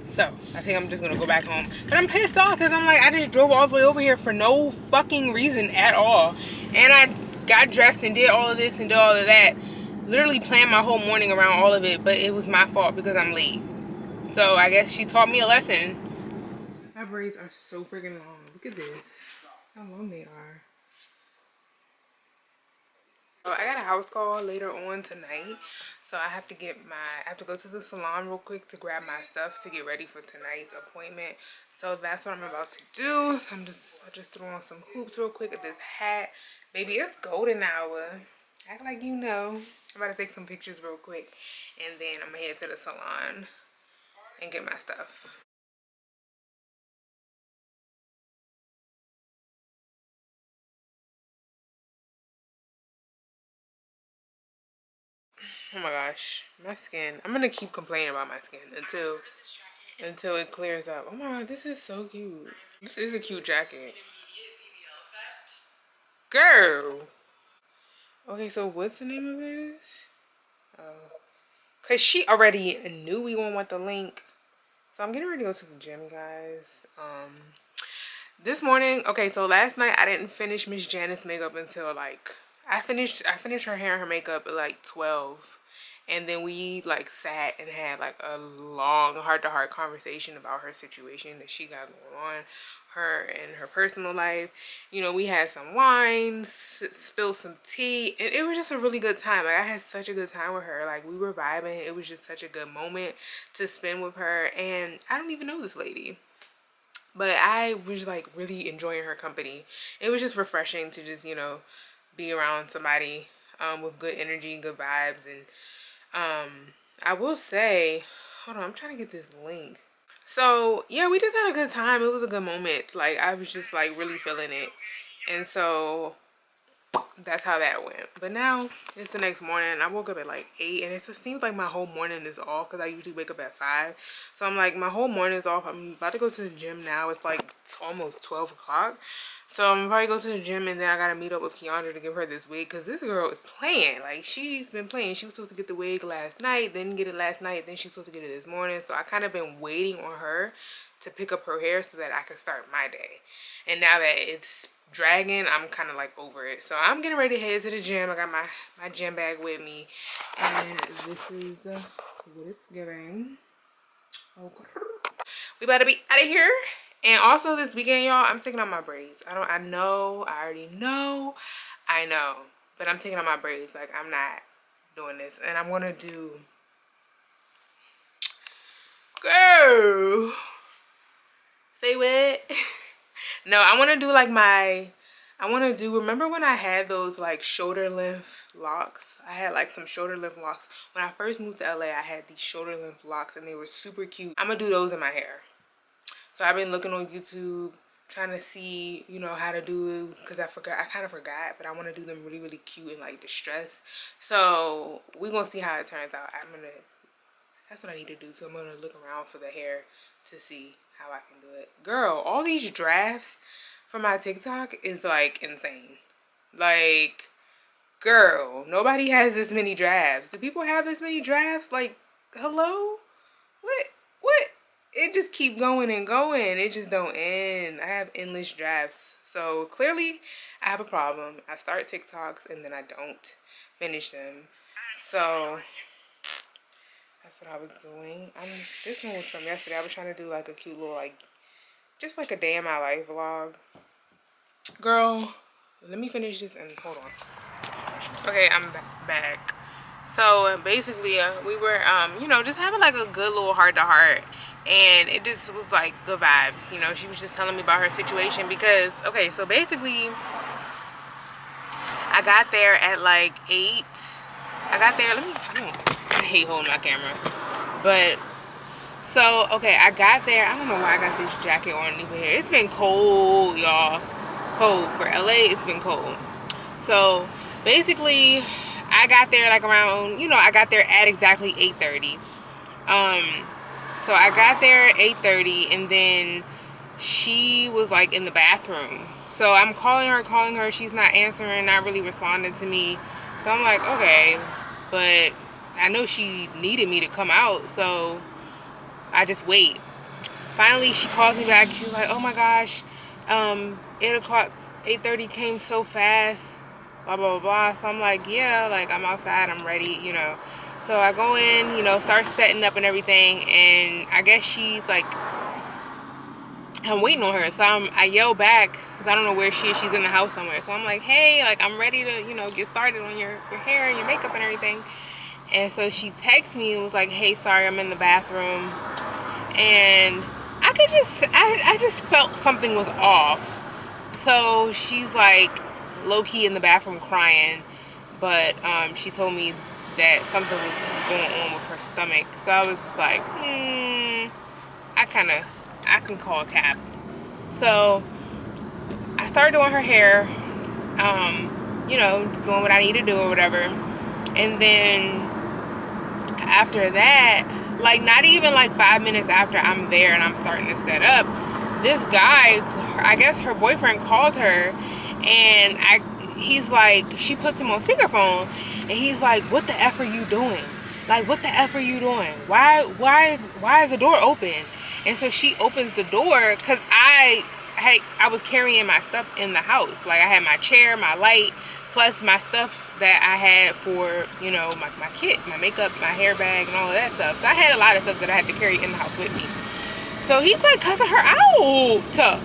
So I think I'm just gonna go back home. But I'm pissed off because I'm like, I just drove all the way over here for no fucking reason at all. And I got dressed and did all of this and did all of that. Literally planned my whole morning around all of it, but it was my fault because I'm late. So I guess she taught me a lesson. My braids are so freaking long. Look at this. How long they are. So I got a house call later on tonight, so I have to go to the salon real quick to grab my stuff to get ready for tonight's appointment. So that's what I'm about to do. So I just threw on some hoops real quick with this hat. Baby, it's golden hour. Act like you know. I'm about to take some pictures real quick, and then I'm gonna head to the salon and get my stuff. Oh my gosh, my skin. I'm gonna keep complaining about my skin until it clears up. Oh my god, this is so cute. This is a cute jacket. Girl. Okay, so what's the name of this? Oh, cause she already knew we won't want the link. So I'm getting ready to go to the gym, guys. This morning, okay, so last night I didn't finish Miss Janice's makeup until like I finished her hair and her makeup at like 12. And then we like sat and had like a long heart-to-heart conversation about her situation that she got going on, her and her personal life. You know, we had some wine, spilled some tea, and it was just a really good time. Like I had such a good time with her. Like we were vibing. It was just such a good moment to spend with her. And I don't even know this lady, but I was like really enjoying her company. It was just refreshing to just, you know, be around somebody with good energy, good vibes. And I will say, hold on, I'm trying to get this link. So yeah, we just had a good time. It was a good moment. Like I was just like really feeling it. And so that's how that went. But now it's the next morning. I woke up at like 8, and it just seems like my whole morning is off because I usually wake up at 5. So I'm like, my whole morning is off. I'm about to go to the gym now. It's like almost 12 o'clock. So I'm probably go to the gym, and then I gotta meet up with Keandra to give her this wig because this girl is playing. Like she's been playing. She was supposed to get the wig last night, didn't get it last night, then she's supposed to get it this morning. So I kind of been waiting on her to pick up her hair so that I can start my day. And now that it's dragging, I'm kind of like over it. So I'm getting ready to head to the gym. I got my gym bag with me, and this is what it's giving. Okay. We about to be out of here. And also this weekend, y'all, I'm taking out my braids. I already know, but I'm taking out my braids. Like I'm not doing this, and I'm gonna do, girl, say what? No, I want to do like remember when I had those like shoulder length locks? I had like some shoulder length locks. When I first moved to LA, I had these shoulder length locks and they were super cute. I'm gonna do those in my hair. So I've been looking on YouTube, trying to see, you know, how to do, because I kind of forgot, but I want to do them really, really cute and like distressed. So we're gonna see how it turns out. That's what I need to do. So I'm gonna look around for the hair to see how I can do it. Girl, all these drafts for my TikTok is like insane. Like, girl, nobody has this many drafts. Do people have this many drafts? Like, hello? What? It just keep going and going. It just don't end. I have endless drafts. So clearly I have a problem. I start TikToks and then I don't finish them. So that's what I was doing. This one was from yesterday. I was trying to do like a cute little like, just like a day in my life vlog. Girl, let me finish this and hold on. Okay, I'm back. So basically, we were, you know, just having like a good little heart to heart, and it just was like good vibes. You know, she was just telling me about her situation because, okay, so basically, I got there at like 8. I got there. I hate holding my camera, but. So, okay, I got there. I don't know why I got this jacket on even here. It's been cold, y'all. Cold. For LA, it's been cold. So, basically, I got there like around, you know, I got there at exactly 8:30. So I got there at 8:30, and then she was like in the bathroom. So I'm calling her. She's not answering, not really responding to me. So I'm like, okay, but I know she needed me to come out, so I just wait. Finally, she calls me back. She's like, oh my gosh, 8 o'clock, 8:30 came so fast, blah, blah, blah, blah. So I'm like, yeah, like I'm outside, I'm ready, you know. So I go in, you know, start setting up and everything. And I guess she's like, I'm waiting on her. So I yell back because I don't know where she is. She's in the house somewhere. So I'm like, hey, like I'm ready to, you know, get started on your hair and your makeup and everything. And so she texted me and was like, hey, sorry, I'm in the bathroom. And I just felt something was off. So she's like low-key in the bathroom crying, but she told me that something was going on with her stomach. So I was just like, I can call a cab. So I started doing her hair, you know, just doing what I need to do or whatever. And then after that, like not even like 5 minutes after I'm there and I'm starting to set up, this guy, I guess her boyfriend, called her, and he's like, she puts him on speakerphone, and he's like, what the F are you doing? Like, what the F are you doing? Why is the door open? And so she opens the door because I was carrying my stuff in the house. Like I had my chair, my light, plus my stuff that I had for, you know, my kit, my makeup, my hair bag, and all of that stuff. So I had a lot of stuff that I had to carry in the house with me. So he's like cussing her out.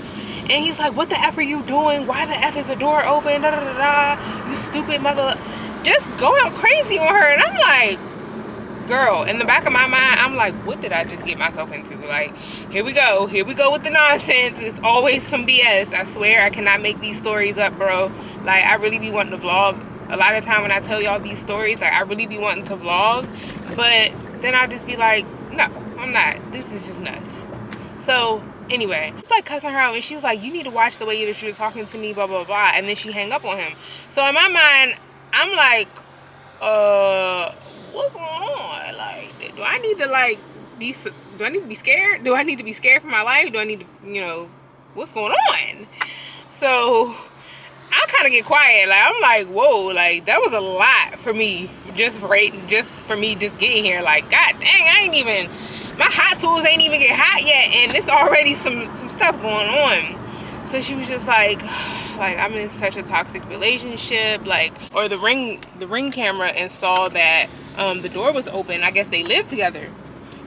And he's like, what the F are you doing? Why the F is the door open? Da, da, da, da. You stupid mother. Just going crazy on her. And I'm like, girl, in the back of my mind, I'm like, what did I just get myself into? Like, here we go with the nonsense. It's always some BS. I swear I cannot make these stories up, bro. Like, I really be wanting to vlog. A lot of time when I tell y'all these stories, like, I really be wanting to vlog, but then I'll just be like, no, I'm not. This is just nuts. So anyway, it's like cussing her out, and she's like, you need to watch the way that you're talking to me, blah blah blah. And then she hang up on him. So in my mind, I'm like, what's going on? Like, do I need to like be scared? Do I need to be scared for my life? Do I need to, you know, what's going on? So I kind of get quiet. Like, I'm like, whoa, like that was a lot for me just for me getting here. Like, god dang, I ain't even, my hot tools ain't even get hot yet, and it's already some stuff going on. So she was just like I'm in such a toxic relationship, like, or the ring camera and saw that the door was open. I guess they live together.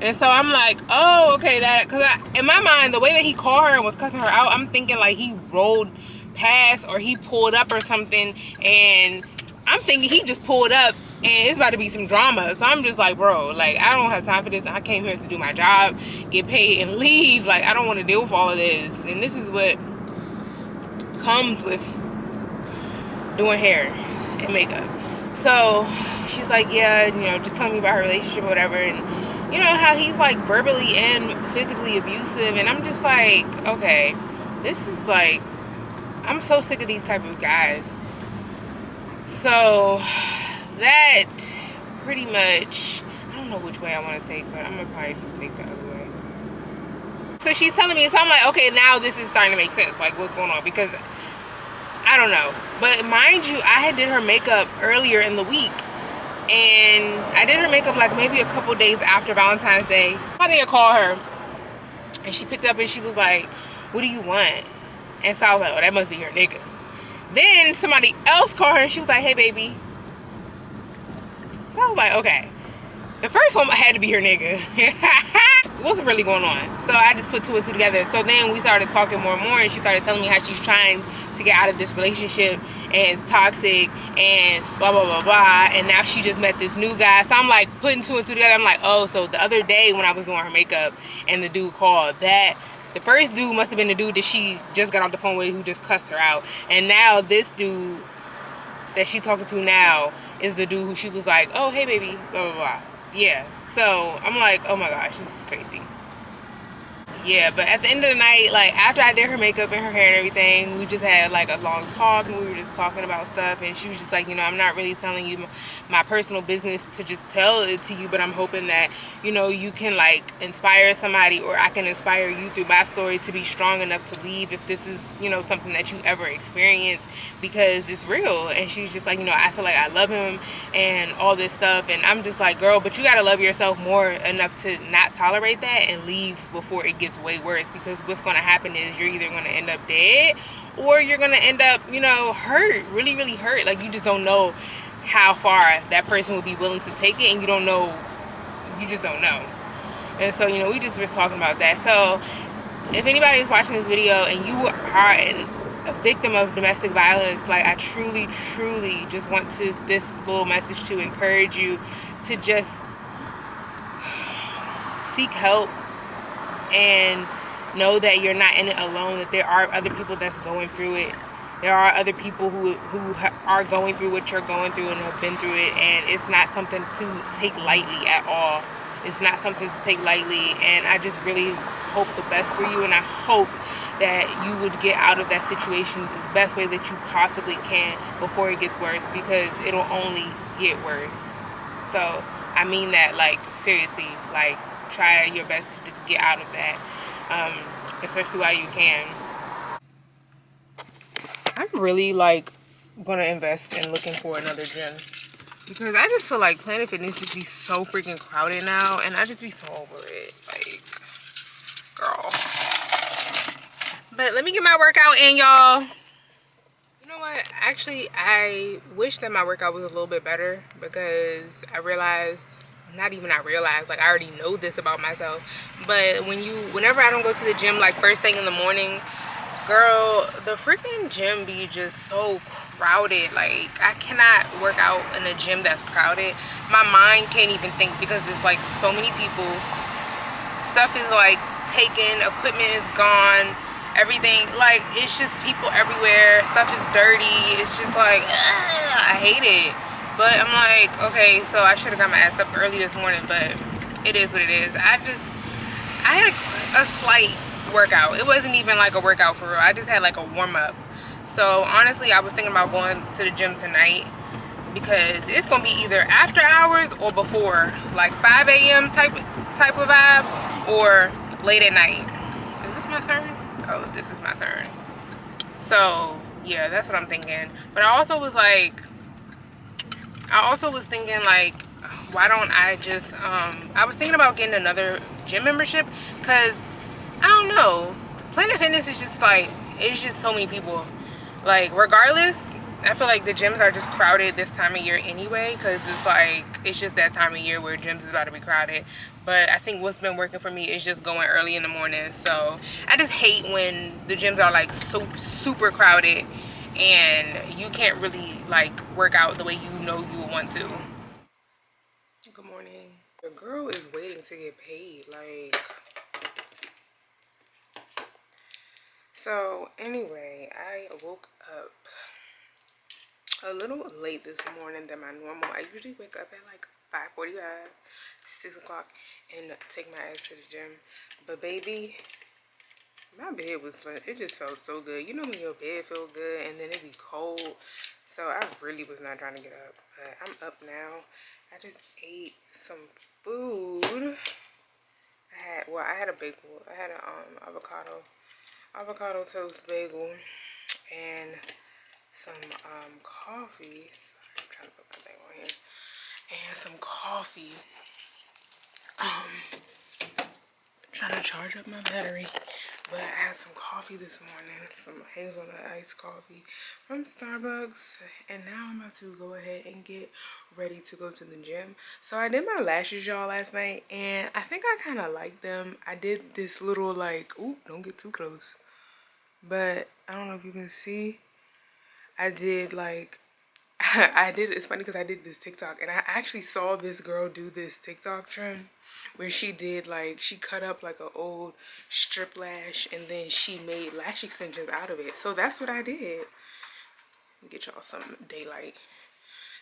And so I'm like, oh, okay, that, because in my mind, the way that he called her and was cussing her out, I'm thinking like he rolled past or he pulled up or something, and I'm thinking he just pulled up and it's about to be some drama. So I'm just like, bro, like, I don't have time for this. I came here to do my job, get paid, and leave. Like, I don't want to deal with all of this. And this is what comes with doing hair and makeup. So she's like, yeah, you know, just telling me about her relationship or whatever, and you know how he's like verbally and physically abusive. And I'm just like, okay, this is like, I'm so sick of these type of guys. So that pretty much, I don't know which way I want to take, but I'm gonna probably just take the other way. So she's telling me, so I'm like, okay, now this is starting to make sense, like what's going on, because I don't know. But mind you, I had did her makeup earlier in the week, and I did her makeup like maybe a couple days after Valentine's Day. I think I called her, and she picked up and she was like, what do you want? And so I was like, oh, that must be her nigga. Then somebody else called her and she was like, hey baby. So I was like, okay. The first one had to be her nigga. What's really going on? So I just put two and two together. So then we started talking more and more, and she started telling me how she's trying to get out of this relationship and it's toxic and blah blah blah blah, and now she just met this new guy. So I'm like putting two and two together. I'm like, oh, so the other day when I was doing her makeup and the dude called, that the first dude must have been the dude that she just got off the phone with, who just cussed her out. And now this dude that she's talking to now is the dude who she was like, oh, hey, baby, blah, blah, blah. Yeah. So I'm like, oh, my gosh, this is crazy. Yeah, but at the end of the night, like, after I did her makeup and her hair and everything, we just had, like, a long talk, and we were just talking about stuff, and she was just like, you know, I'm not really telling you my personal business to just tell it to you, but I'm hoping that, you know, you can, like, inspire somebody, or I can inspire you through my story to be strong enough to leave if this is, you know, something that you ever experience, because it's real. And she was just like, you know, I feel like I love him and all this stuff, and I'm just like, girl, but you gotta love yourself more enough to not tolerate that and leave before it gets way worse, because what's going to happen is you're either going to end up dead, or you're going to end up, you know, hurt, really really hurt. Like, you just don't know how far that person will be willing to take it, and you just don't know. And so, you know, we just were talking about that. So if anybody is watching this video and you are a victim of domestic violence, like, I truly just want to this little message to encourage you to just seek help and know that you're not in it alone, that there are other people that's going through it. There are other people who are going through what you're going through and have been through it, and it's not something to take lightly at all. It's not something to take lightly, and I just really hope the best for you, and I hope that you would get out of that situation the best way that you possibly can before it gets worse, because it'll only get worse. So I mean that, like, seriously, like, try your best to just get out of that, especially while you can. I'm really, like, gonna invest in looking for another gym, because I just feel like Planet Fitness just be so freaking crowded now, and I just be so over it, like, girl. But let me get my workout in, y'all. You know what, actually, I wish that my workout was a little bit better, because I realized, not even I realized, like, I already know this about myself, but whenever I don't go to the gym, like, first thing in the morning, girl, the freaking gym be just so crowded. Like, I cannot work out in a gym that's crowded. My mind can't even think, because there's, like, so many people. Stuff is, like, taken, equipment is gone, everything, like, it's just people everywhere. Stuff is dirty. It's just like, ugh, I hate it. But I'm like, okay, so I should have got my ass up early this morning, but it is what it is. I had a slight workout. It wasn't even like a workout for real. I just had like a warm-up. So honestly, I was thinking about going to the gym tonight, because it's gonna be either after hours or before, like 5 a.m. type of vibe, or late at night. Is this my turn? Oh, this is my turn. So yeah, that's what I'm thinking. But I also was thinking like, why don't I just I was thinking about getting another gym membership, because I don't know, Planet Fitness is just like, it's just so many people. Like, regardless, I feel like the gyms are just crowded this time of year anyway, because it's like, it's just that time of year where gyms is about to be crowded. But I think what's been working for me is just going early in the morning. So I just hate when the gyms are like so super crowded and you can't really like work out the way you know you want to. Good morning. The girl is waiting to get paid, like. So anyway, I woke up a little late this morning than my normal. I usually wake up at like 5:45, 6 o'clock, and take my ass to the gym. But baby, my bed was, it just felt so good. You know when your bed feel good and then it be cold? So I really was not trying to get up. But I'm up now. I just ate some food. I had a bagel. I had a avocado toast bagel and some coffee. Sorry, I'm trying to put my thing on here. And some coffee. Trying to charge up my battery. But I had some coffee this morning. Some hazelnut iced coffee from Starbucks. And now I'm about to go ahead and get ready to go to the gym. So I did my lashes, y'all, last night. And I think I kind of like them. I did this little like, ooh, don't get too close. But I don't know if you can see. I did like, it's funny because I did this TikTok and I actually saw this girl do this TikTok trend where she did like, she cut up like an old strip lash and then she made lash extensions out of it. So that's what I did. Get y'all some daylight.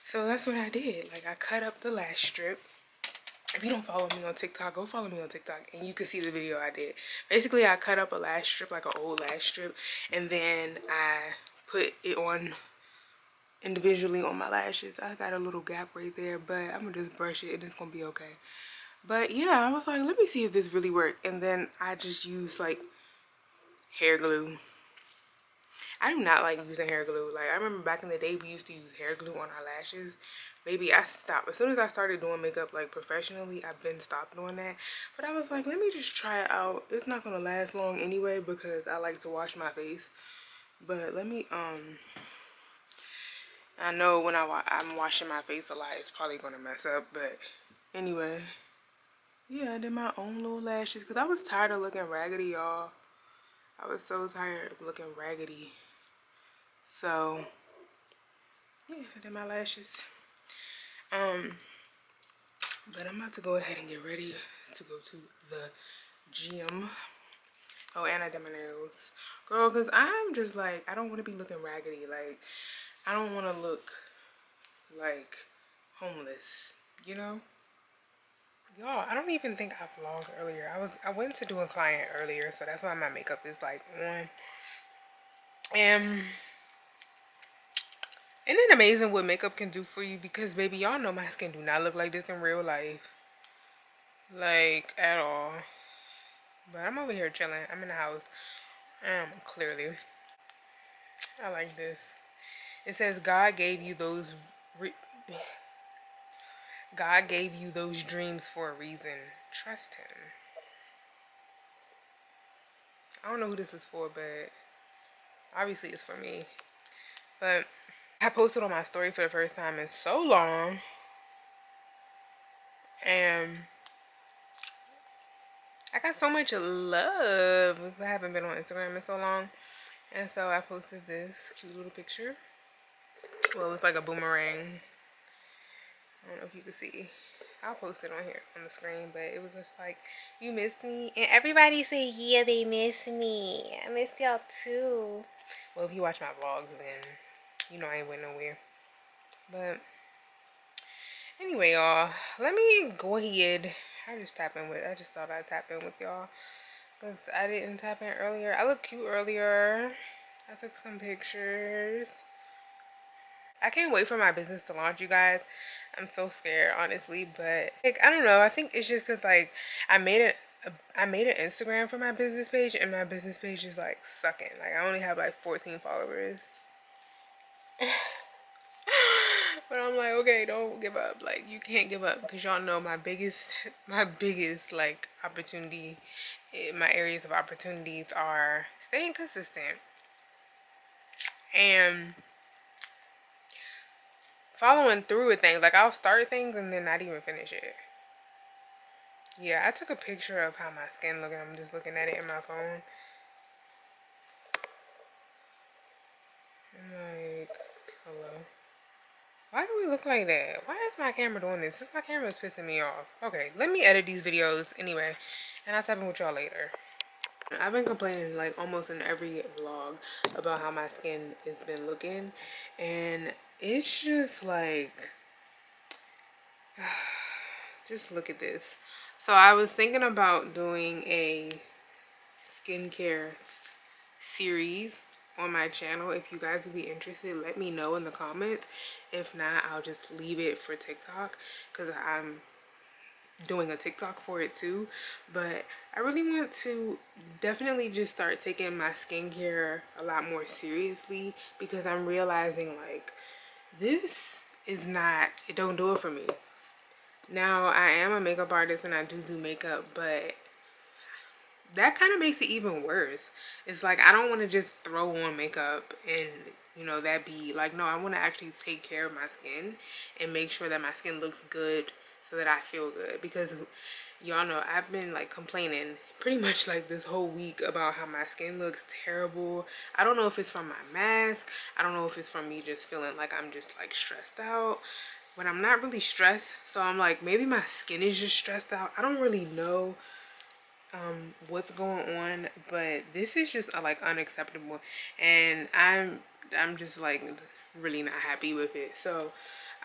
So that's what I did. Like, I cut up the lash strip. If you don't follow me on TikTok, go follow me on TikTok and you can see the video I did. Basically, I cut up a lash strip, like an old lash strip, and then I put it on individually on my lashes. I got a little gap right there, but I'm gonna just brush it and it's gonna be okay. But yeah, I was like, let me see if this really worked. And then I just used like hair glue. I do not like using hair glue. Like, I remember back in the day we used to use hair glue on our lashes. Maybe I stopped. As soon as I started doing makeup like professionally, I've been stopped doing that. But I was like, let me just try it out. It's not gonna last long anyway because I like to wash my face. But let me I know when I'm washing my face a lot, it's probably gonna mess up. But anyway, yeah, I did my own little lashes because I was tired of looking raggedy, y'all. I was so tired of looking raggedy. So yeah, I did my lashes. But I'm about to go ahead and get ready to go to the gym. Oh, and I did my nails. Girl, because I'm just like, I don't want to be looking raggedy. Like, I don't want to look like homeless, you know? Y'all, I don't even think I vlogged earlier. I went to do a client earlier, so that's why my makeup is like on. And isn't it amazing what makeup can do for you? Because baby, y'all know my skin do not look like this in real life. Like, at all. But I'm over here chilling. I'm in the house. Clearly. I like this. It says God gave you those God gave you those dreams for a reason. Trust him. I don't know who this is for, but obviously it's for me. But I posted on my story for the first time in so long. And I got so much love because I haven't been on Instagram in so long. And so I posted this cute little picture. Well, it's like a boomerang. I don't know if you can see. I'll post it on here on the screen, but it was just like, you missed me. And everybody said, yeah, they miss me. I miss y'all too. Well, if you watch my vlogs, then you know I ain't went nowhere. But anyway, y'all, let me go ahead. I just thought I'd tap in with y'all because I didn't tap in earlier. I looked cute earlier. I took some pictures. I can't wait for my business to launch, you guys. I'm so scared, honestly, but like, I don't know. I think it's just because like I made an Instagram for my business page, and my business page is like sucking. Like I only have like 14 followers. But I'm like, okay, don't give up. Like you can't give up because y'all know my biggest like opportunity, my areas of opportunities are staying consistent and following through with things. Like I'll start things and then not even finish it. Yeah, I took a picture of how my skin looking. I'm just looking at it in my phone. I'm like, hello. Why do we look like that? Why is my camera doing this? This my camera is pissing me off. Okay, let me edit these videos anyway, and I'll tap in with y'all later. I've been complaining like almost in every vlog about how my skin has been looking, and it's just like, just look at this. So I was thinking about doing a skincare series on my channel. If you guys would be interested, let me know in the comments. If not, I'll just leave it for TikTok because I'm doing a TikTok for it too. But I really want to definitely just start taking my skincare a lot more seriously because I'm realizing like this is not, it don't do it for me. Now I am a makeup artist and I do makeup, but that kind of makes it even worse. It's like I don't want to just throw on makeup and you know that be like, no, I want to actually take care of my skin and make sure that my skin looks good so that I feel good, because y'all know I've been like complaining pretty much like this whole week about how my skin looks terrible. I don't know if it's from my mask, I don't know if it's from me just feeling like I'm just like stressed out, but I'm not really stressed. So I'm like, maybe my skin is just stressed out. I don't really know what's going on, but this is just like unacceptable, and I'm just like really not happy with it. So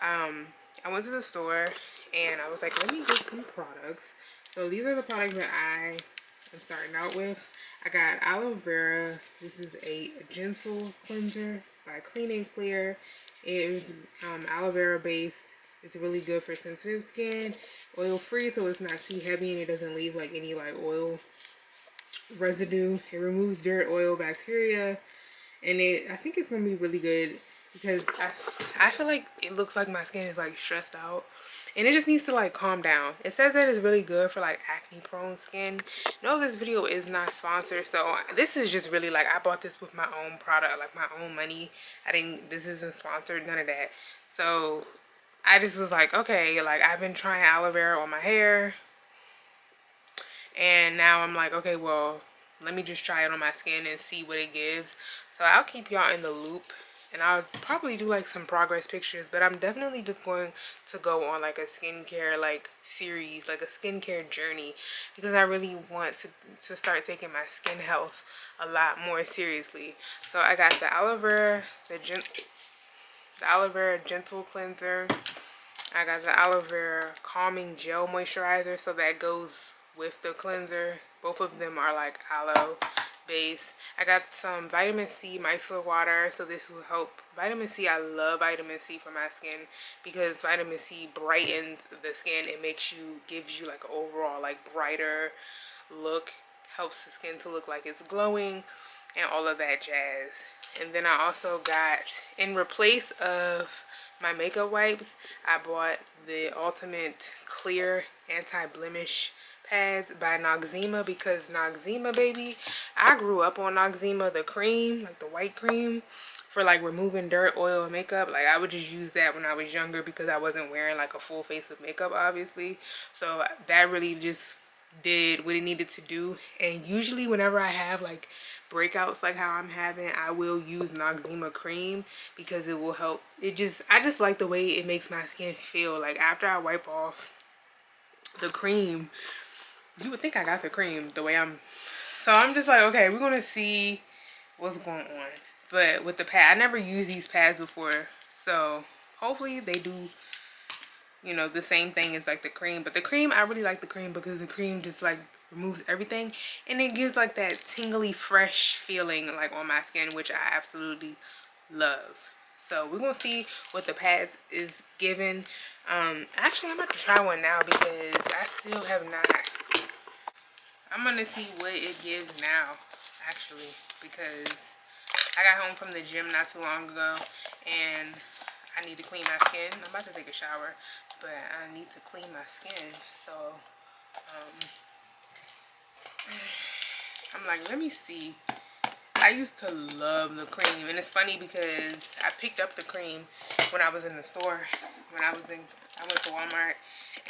I went to the store and I was like, let me get some products. So these are the products that I am starting out with. I got aloe vera. This is a gentle cleanser by Clean and Clear. It is aloe vera based. It's really good for sensitive skin, oil free, so it's not too heavy and it doesn't leave like any like oil residue. It removes dirt, oil, bacteria, and I think it's gonna be really good because I feel like it looks like my skin is like stressed out and it just needs to like calm down. It says that it's really good for like acne prone skin. No, this video is not sponsored, so this is just really like I bought this with my own product, like my own money. This isn't sponsored, none of that. So I just was like, okay, like I've been trying aloe vera on my hair and now I'm like, okay, well, let me just try it on my skin and see what it gives. So I'll keep y'all in the loop, and I'll probably do like some progress pictures, but I'm definitely just going to go on like a skincare like series, like a skincare journey, because I really want to start taking my skin health a lot more seriously. So I got the aloe vera, the aloe vera gentle cleanser. I got the aloe vera calming gel moisturizer, so that goes with the cleanser. Both of them are like aloe base. I got some vitamin C micellar water, so this will help. Vitamin C, I love vitamin C for my skin because vitamin C brightens the skin. It gives you like an overall like brighter look, helps the skin to look like it's glowing and all of that jazz. And then I also got, in replace of my makeup wipes, I bought the Ultimate Clear Anti-Blemish pads by Noxzema, because Noxzema, baby, I grew up on Noxzema, the cream, like the white cream for like removing dirt, oil, and makeup. Like I would just use that when I was younger because I wasn't wearing like a full face of makeup, obviously. So that really just did what it needed to do. And usually whenever I have like breakouts like how I'm having, I will use Noxzema cream because it will help. I just like the way it makes my skin feel. Like after I wipe off the cream, you would think I got the cream the way so I'm just like, okay, we're gonna see what's going on. But with the pad, I never used these pads before, so hopefully they do, you know, the same thing as like the cream. But the cream, I really like the cream because the cream just like removes everything, and it gives like that tingly fresh feeling like on my skin, which I absolutely love. So we're gonna see what the pads is giving. Actually, I'm about to try one now because I still have not. I'm gonna see what it gives now, actually, because I got home from the gym not too long ago and I need to clean my skin. I'm about to take a shower, but I need to clean my skin. So I'm like, let me see. I used to love the cream, and it's funny because I picked up the cream when I was in the store. I went to Walmart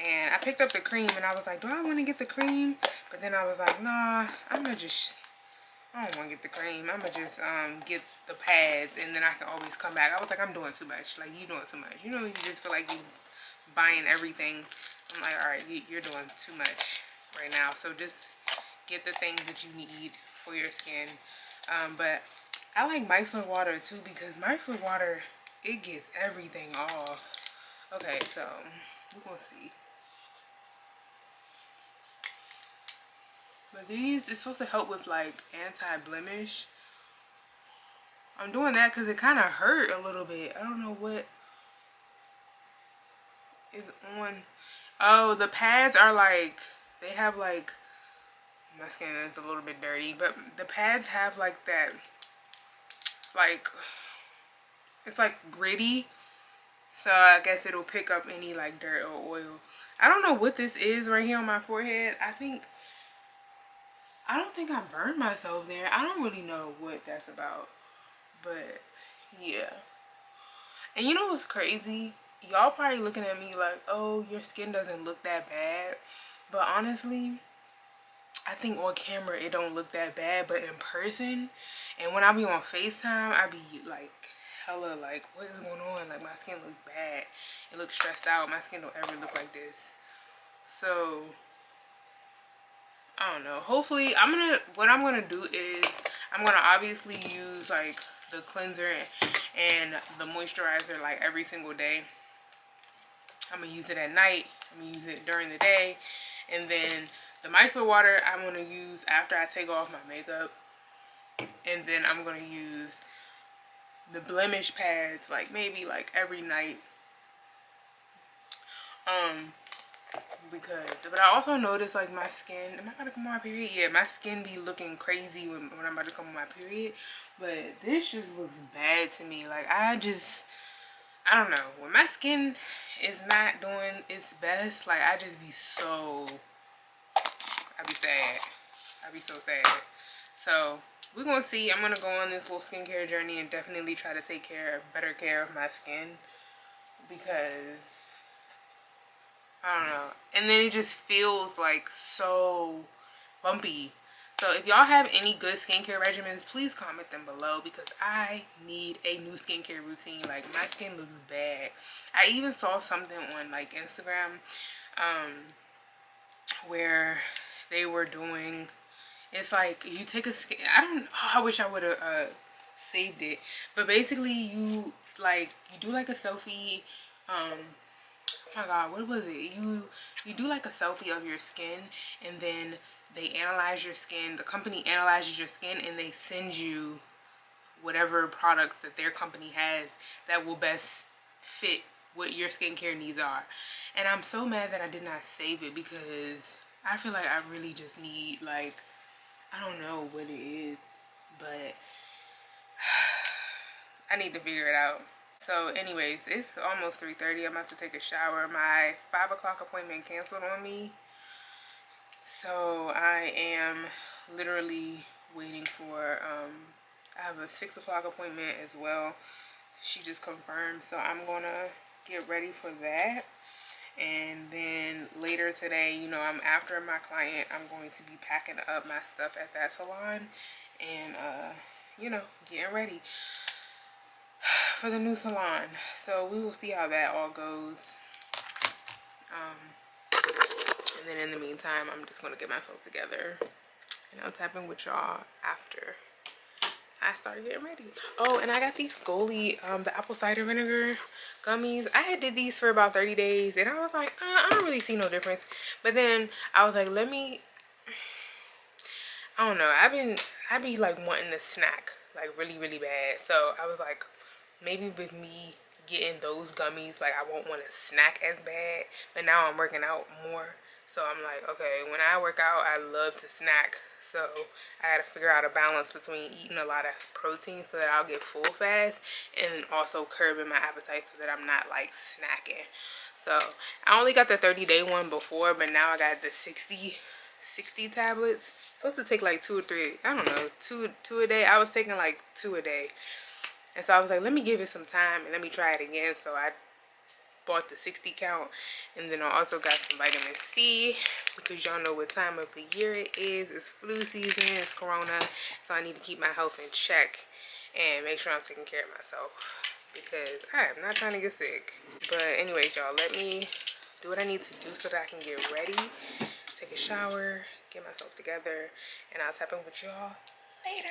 and I picked up the cream and I was like, do I want to get the cream? But then I was like, nah, I don't want to get the cream. I'm gonna just get the pads, and then I can always come back. I was like, I'm doing too much. Like, you doing too much. You know, you just feel like you buying everything. I'm like, all right, you're doing too much right now. So just get the things that you need for your skin. But I like micellar water too, because micellar water, it gets everything off. Okay, so we're gonna see. But these, it's supposed to help with like anti-blemish. I'm doing that because it kind of hurt a little bit. I don't know what is on. Oh, the pads are like, they have like, my skin is a little bit dirty, but the pads have like that, like, it's like gritty. So I guess it'll pick up any like dirt or oil. I don't know what this is right here on my forehead. I don't think I burned myself there. I don't really know what that's about. But yeah. And you know what's crazy? Y'all probably looking at me like, oh, your skin doesn't look that bad. But honestly, I think on camera it don't look that bad, but in person, and when I be on FaceTime, I be like hella like, what is going on? Like, my skin looks bad. It looks stressed out. My skin don't ever look like this. So I don't know. Hopefully, what I'm gonna do is I'm gonna obviously use like the cleanser and the moisturizer like every single day. I'm gonna use it at night. I'm gonna use it during the day, and then the micellar water I'm gonna use after I take off my makeup, and then I'm gonna use the blemish pads like maybe like every night. But I also noticed like my skin, am I about to come on my period? Yeah, my skin be looking crazy when I'm about to come on my period, but this just looks bad to me. Like, I don't know, when my skin is not doing its best, like I just be so, I be sad. I be so sad. So we're gonna see. I'm gonna go on this little skincare journey and definitely try to take better care of my skin, because I don't know. And then it just feels like so bumpy. So if y'all have any good skincare regimens, please comment them below, because I need a new skincare routine. Like, my skin looks bad. I even saw something on like Instagram where they were doing, it's like you take a skin, I don't, oh, I wish I would have saved it, but basically you do like a selfie. Oh my god, what was it? You do like a selfie of your skin, and then they analyze your skin. The company analyzes your skin, and they send you whatever products that their company has that will best fit what your skincare needs are. And I'm so mad that I did not save it, because I feel like I really just need, like, I don't know what it is, but I need to figure it out. So anyways, it's almost 3:30. I'm about to take a shower. My 5 o'clock appointment canceled on me, so I am literally waiting for I have a 6 o'clock appointment as well. She just confirmed, so I'm gonna get ready for that. And then later today, you know, I'm after my client, I'm going to be packing up my stuff at that salon and you know, getting ready for the new salon. So we will see how that all goes. And then in the meantime, I'm just gonna get myself together, and I'll tap in with y'all after I started getting ready. Oh, and I got these Goli, the apple cider vinegar gummies. I had did these for about 30 days, and I was like, I don't really see no difference. But then I was like, let me, I don't know, I be like wanting to snack like really, really bad. So I was like, maybe with me getting those gummies, like I won't want to snack as bad. But now I'm working out more, so I'm like, okay, when I work out, I love to snack. So I got to figure out a balance between eating a lot of protein so that I'll get full fast, and also curbing my appetite so that I'm not like snacking. So I only got the 30-day one before, but now I got the 60 tablets. It's supposed to take like 2 or 3, I don't know, two a day. I was taking like 2 a day. And so I was like, let me give it some time and let me try it again. So I bought the 60 count, and then I also got some vitamin C, because y'all know what time of the year it is. It's flu season, it's corona, so I need to keep my health in check and make sure I'm taking care of myself, because I am not trying to get sick. But anyways, y'all, let me do what I need to do so that I can get ready, take a shower, get myself together, and I'll tap in with y'all later.